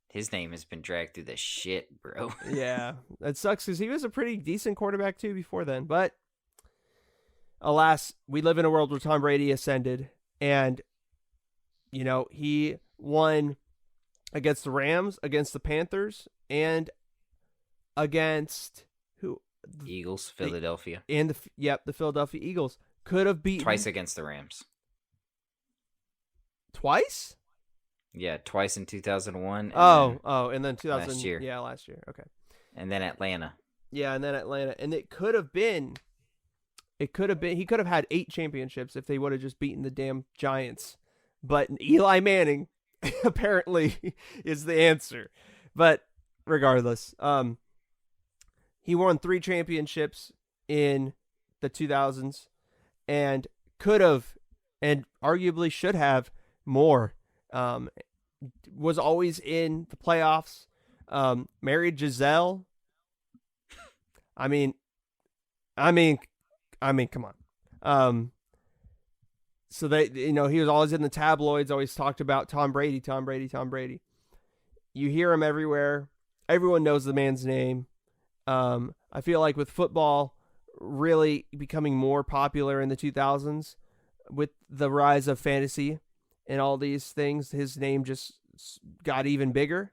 His name has been dragged through the shit, bro. Yeah, that sucks because he was a pretty decent quarterback too before then. But alas, we live in a world where Tom Brady ascended, and he won against the Rams, against the Panthers, and against who? Eagles, Philadelphia, and the Philadelphia Eagles. Could have beaten twice against the Rams. Twice? Yeah, twice in 2001. And then 2000. Last year. Yeah, last year. Okay. And then Atlanta. Yeah, and then Atlanta. And he could have had 8 championships if they would have just beaten the damn Giants. But Eli Manning apparently is the answer. But regardless, he won 3 championships in the 2000s and could have and arguably should have more. Was always in the playoffs. Married Giselle. I mean, come on. So they, he was always in the tabloids, always talked about Tom Brady. You hear him everywhere. Everyone knows the man's name. I feel like with football really becoming more popular in the 2000s with the rise of fantasy and all these things, his name just got even bigger.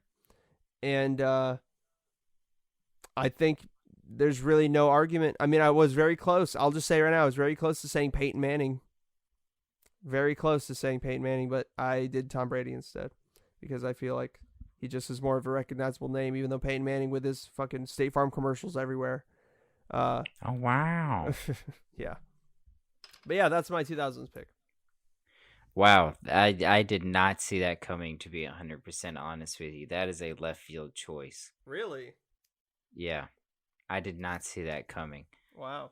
And I think there's really no argument. I mean, I was very close. I'll just say right now, I was very close to saying Peyton Manning. Very close to saying Peyton Manning, but I did Tom Brady instead because I feel like he just is more of a recognizable name, even though Peyton Manning with his fucking State Farm commercials everywhere. Oh, wow. Yeah. But yeah, that's my 2000s pick. Wow, I did not see that coming, to be 100% honest with you. That is a left field choice. Really? Yeah, I did not see that coming. Wow.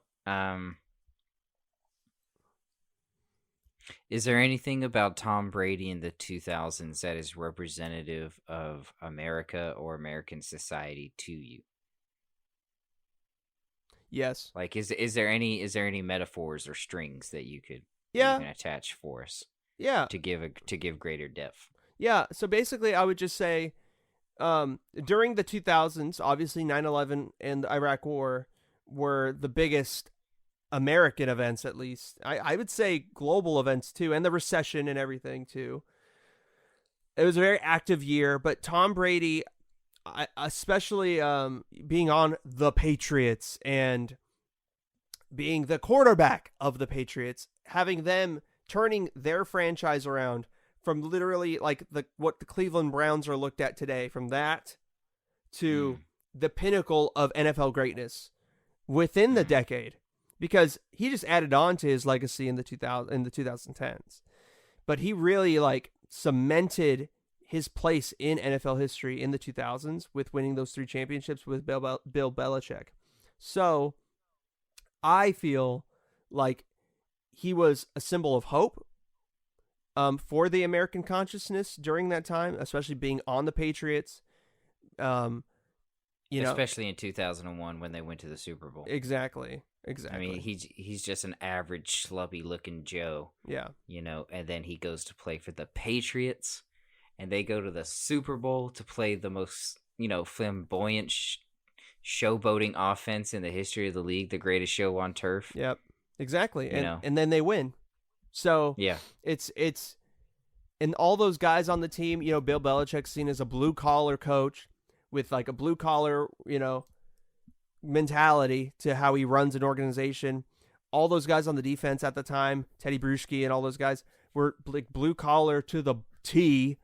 Is there anything about Tom Brady in the 2000s that is representative of America or American society to you? Yes. Like, is there any metaphors or strings that you could attach for us? Yeah. To give greater depth. Yeah. So basically, I would just say, during the 2000s, obviously 9/11 and the Iraq War were the biggest American events, at least. I would say global events too, and the recession and everything too. It was a very active year, but Tom Brady, especially being on the Patriots and being the quarterback of the Patriots, having them turning their franchise around from literally like what the Cleveland Browns are looked at today, from that to the pinnacle of NFL greatness within the decade, because he just added on to his legacy in the 2010s. But he really cemented his place in NFL history in the 2000s with winning those 3 championships with Bill Belichick. So I feel like he was a symbol of hope for the American consciousness during that time, especially being on the Patriots. Especially in 2001 when they went to the Super Bowl. Exactly. I mean, he's just an average schlubby looking Joe. Yeah. And then he goes to play for the Patriots, and they go to the Super Bowl to play the most, flamboyant showboating offense in the history of the league, the greatest show on turf. Yep. Exactly. And then they win. So yeah, it's and all those guys on the team, Bill Belichick's seen as a blue collar coach with a blue collar, mentality to how he runs an organization. All those guys on the defense at the time, Teddy Bruschi and all those guys, were blue collar to the T.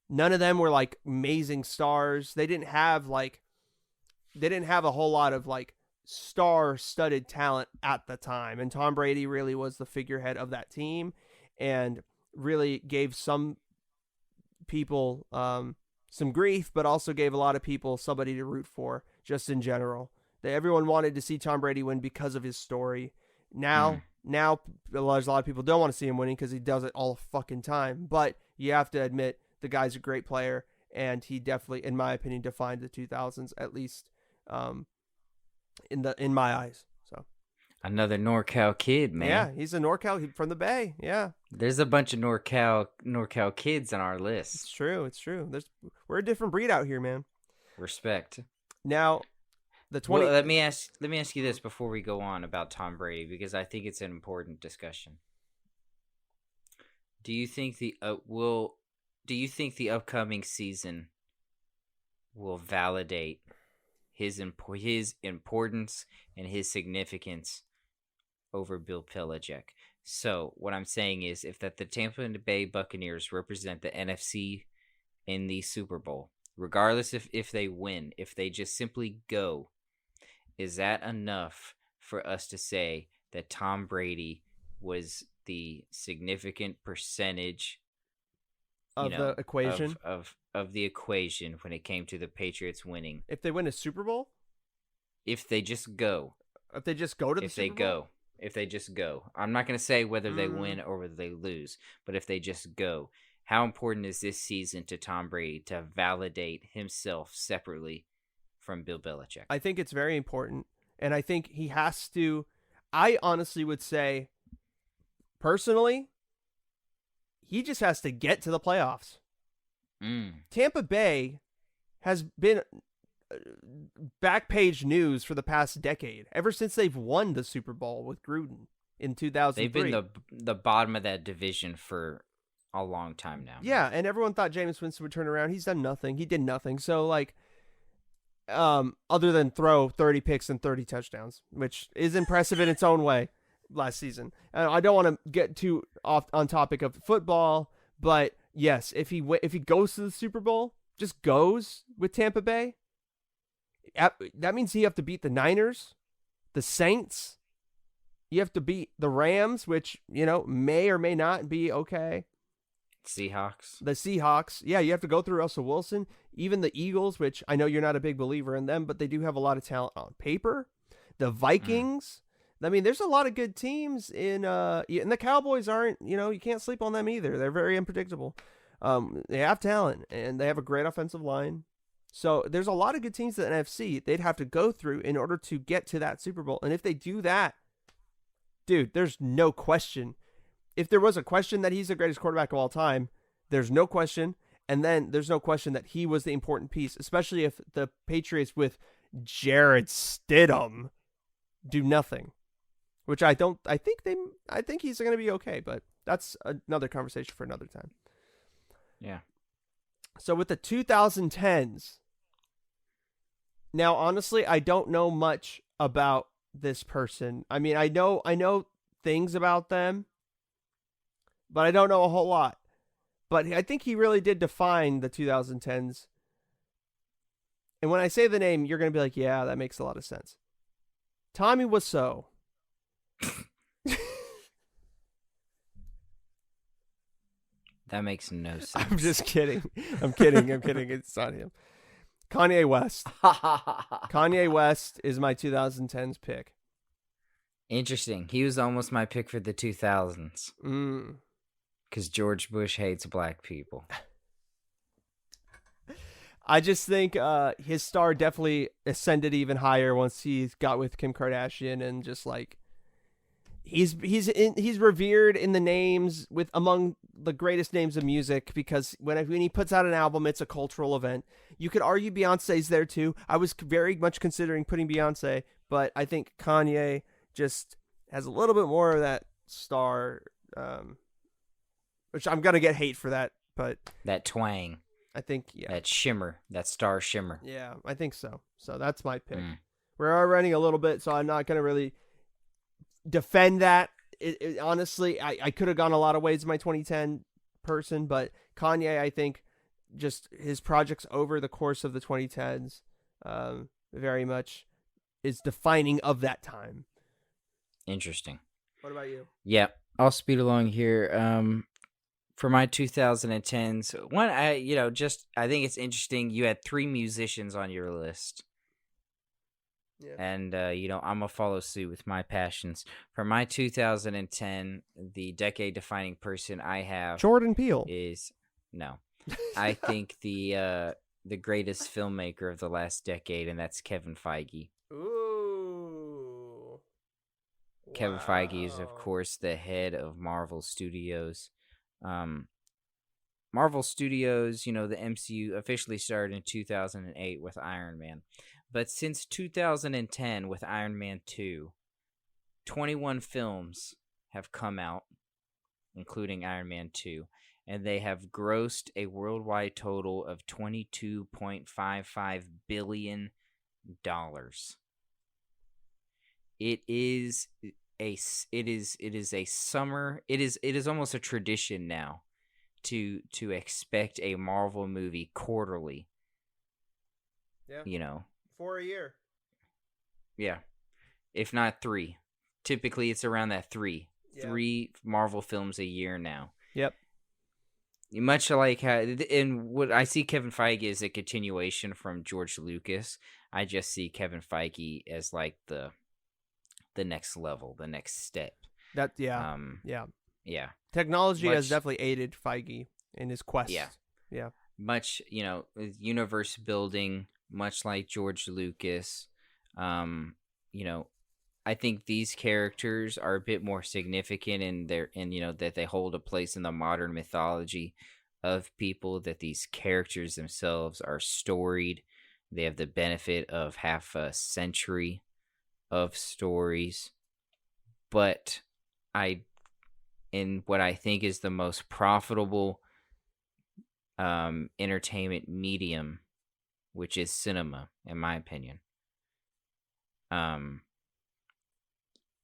None of them were amazing stars. They didn't have a whole lot of star-studded talent at the time, and Tom Brady really was the figurehead of that team and really gave some people some grief, but also gave a lot of people somebody to root for just in general. Everyone wanted to see Tom Brady win because of his story. Now, there's a lot of people don't want to see him winning because he does it all the fucking time. But you have to admit the guy's a great player, and he definitely, in my opinion, defined the 2000s, at least in my eyes. So another NorCal kid, man. Yeah, he's a NorCal from the Bay. Yeah, there's a bunch of NorCal kids on our list. It's true. We're a different breed out here, man. Respect. Now, Well, let me ask you this before we go on about Tom Brady, because I think it's an important discussion. Do you think the upcoming season will validate his importance and his significance over Bill Belichick? So what I'm saying is, if the Tampa Bay Buccaneers represent the NFC in the Super Bowl, regardless if they win, if they just simply go, is that enough for us to say that Tom Brady was the significant percentage of the equation of the equation when it came to the Patriots winning? If they win a Super Bowl? If they just go. If they just go to the Super Bowl? If they just go. I'm not going to say whether they win or whether they lose, but if they just go. How important is this season to Tom Brady to validate himself separately from Bill Belichick? I think it's very important, and I think he has to. I honestly would say, personally, he just has to get to the playoffs. Tampa Bay has been back page news for the past decade, ever since they've won the Super Bowl with Gruden in 2003. They've been the bottom of that division for a long time now. Yeah, and everyone thought Jameis Winston would turn around. He's done nothing. He did nothing. So, other than throw 30 picks and 30 touchdowns, which is impressive in its own way last season. I don't want to get too off on topic of football, but yes, if he goes to the Super Bowl, just goes with Tampa Bay, that means you have to beat the Niners, the Saints, you have to beat the Rams, which, may or may not be okay. Seahawks. The Seahawks. Yeah, you have to go through Russell Wilson. Even the Eagles, which I know you're not a big believer in them, but they do have a lot of talent on paper. The Vikings. I mean, there's a lot of good teams and the Cowboys aren't, you can't sleep on them either. They're very unpredictable. They have talent, and they have a great offensive line. So there's a lot of good teams in the NFC they'd have to go through in order to get to that Super Bowl. And if they do that, dude, there's no question. If there was a question that he's the greatest quarterback of all time, there's no question. And then there's no question that he was the important piece, especially if the Patriots with Jared Stidham do nothing, which I think he's going to be okay, but that's another conversation for another time. Yeah. So with the 2010s, now honestly, I don't know much about this person. I mean, I know things about them, but I don't know a whole lot. But I think he really did define the 2010s. And when I say the name, you're going to be like, yeah, that makes a lot of sense. Tommy Wiseau. That makes no sense. I'm just kidding. I'm kidding. It's not him. Kanye West. Kanye West is my 2010s pick. Interesting. He was almost my pick for the 2000s. Because George Bush hates black people. I just think his star definitely ascended even higher once he got with Kim Kardashian, and just like he's revered in the names with among the greatest names of music, because when he puts out an album, it's a cultural event. You could argue Beyonce's there too. I was very much considering putting Beyonce, but I think Kanye just has a little bit more of that star, which I'm gonna get hate for that, but that twang. I think, yeah. That shimmer, that star shimmer. Yeah, I think so. So that's my pick. We're already running a little bit, so I'm not going to really defend that. Honestly, I could have gone a lot of ways in my 2010 person, but Kanye, I think, just his projects over the course of the 2010s very much is defining of that time. Interesting. What about you? Yeah, I'll speed along here. For my 2010s, I think it's interesting. You had 3 musicians on your list. Yeah. And, I'm going to follow suit with my passions. For my 2010, the decade-defining person I have... Jordan Peele. No. I think the greatest filmmaker of the last decade, and that's Kevin Feige. Ooh. Kevin Feige is, of course, the head of Marvel Studios. Marvel Studios, the MCU officially started in 2008 with Iron Man. But since 2010 with Iron Man 2, 21 films have come out, including Iron Man 2, and they have grossed a worldwide total of $22.55 billion. It is almost a tradition now to expect a Marvel movie quarterly. Yeah. 4 a year. Yeah. If not 3. Typically it's around that 3. Yeah. 3 Marvel films a year now. Yep. Much like how, and what I see Kevin Feige as a continuation from George Lucas. I just see Kevin Feige as like the next level, the next step. Yeah. Yeah. Technology has definitely aided Feige in his quest. Yeah. Much, universe building, much like George Lucas. I think these characters are a bit more significant in that they hold a place in the modern mythology of people, that these characters themselves are storied. They have the benefit of half a century of stories. But in what I think is the most profitable entertainment medium, which is cinema, in my opinion,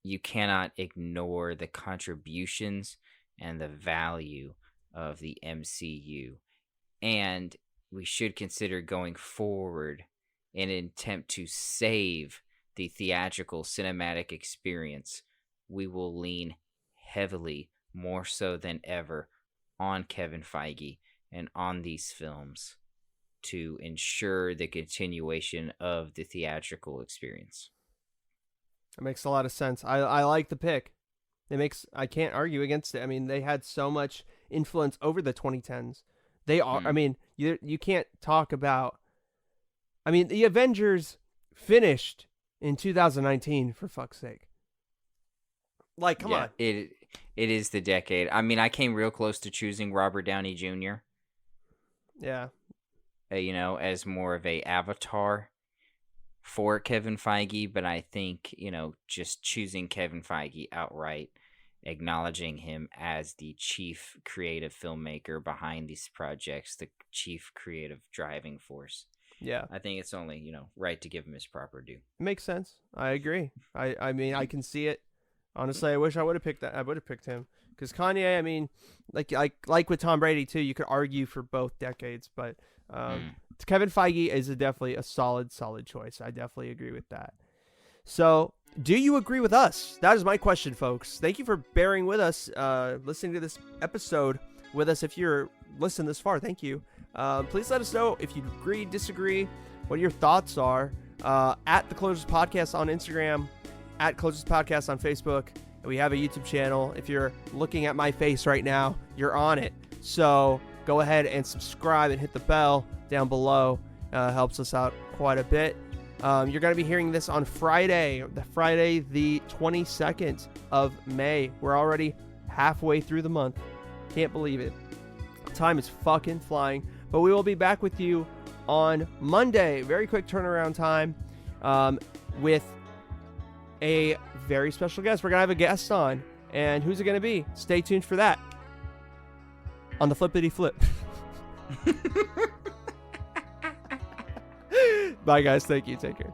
you cannot ignore the contributions and the value of the MCU. And we should consider going forward in an attempt to save the theatrical cinematic experience. We will lean heavily, more so than ever, on Kevin Feige and on these films to ensure the continuation of the theatrical experience. It makes a lot of sense. I like the pick. I can't argue against it. I mean, they had so much influence over the 2010s. They are, I mean, you can't talk about, I mean, the Avengers finished in 2019, for fuck's sake. Like, come on. It is the decade. I mean, I came real close to choosing Robert Downey Jr. Yeah. As more of a avatar for Kevin Feige, but I think, just choosing Kevin Feige outright, acknowledging him as the chief creative filmmaker behind these projects, the chief creative driving force. Yeah. I think it's only, right to give him his proper due. It makes sense. I agree. I mean, I can see it. Honestly, I wish I would have picked that. I would have picked him. Because Kanye, I mean, like with Tom Brady, too, you could argue for both decades, but Kevin Feige is definitely a solid choice. I definitely agree with that. So, do you agree with us? That is my question, folks. Thank you for bearing with us, listening to this episode with us. If you're listening this far, thank you. Please let us know if you agree, disagree, what your thoughts are. At The Closers Podcast on Instagram, at Closers Podcast on Facebook. We have a YouTube channel. If you're looking at my face right now, you're on it. So go ahead and subscribe and hit the bell down below. Helps us out quite a bit. You're going to be hearing this on Friday the 22nd of May. We're already halfway through the month. Can't believe it. Time is fucking flying. But we will be back with you on Monday. Very quick turnaround time with a very special guest. We're going to have a guest on. And who's it going to be? Stay tuned for that. On the Flippity Flip. Bye, guys. Thank you. Take care.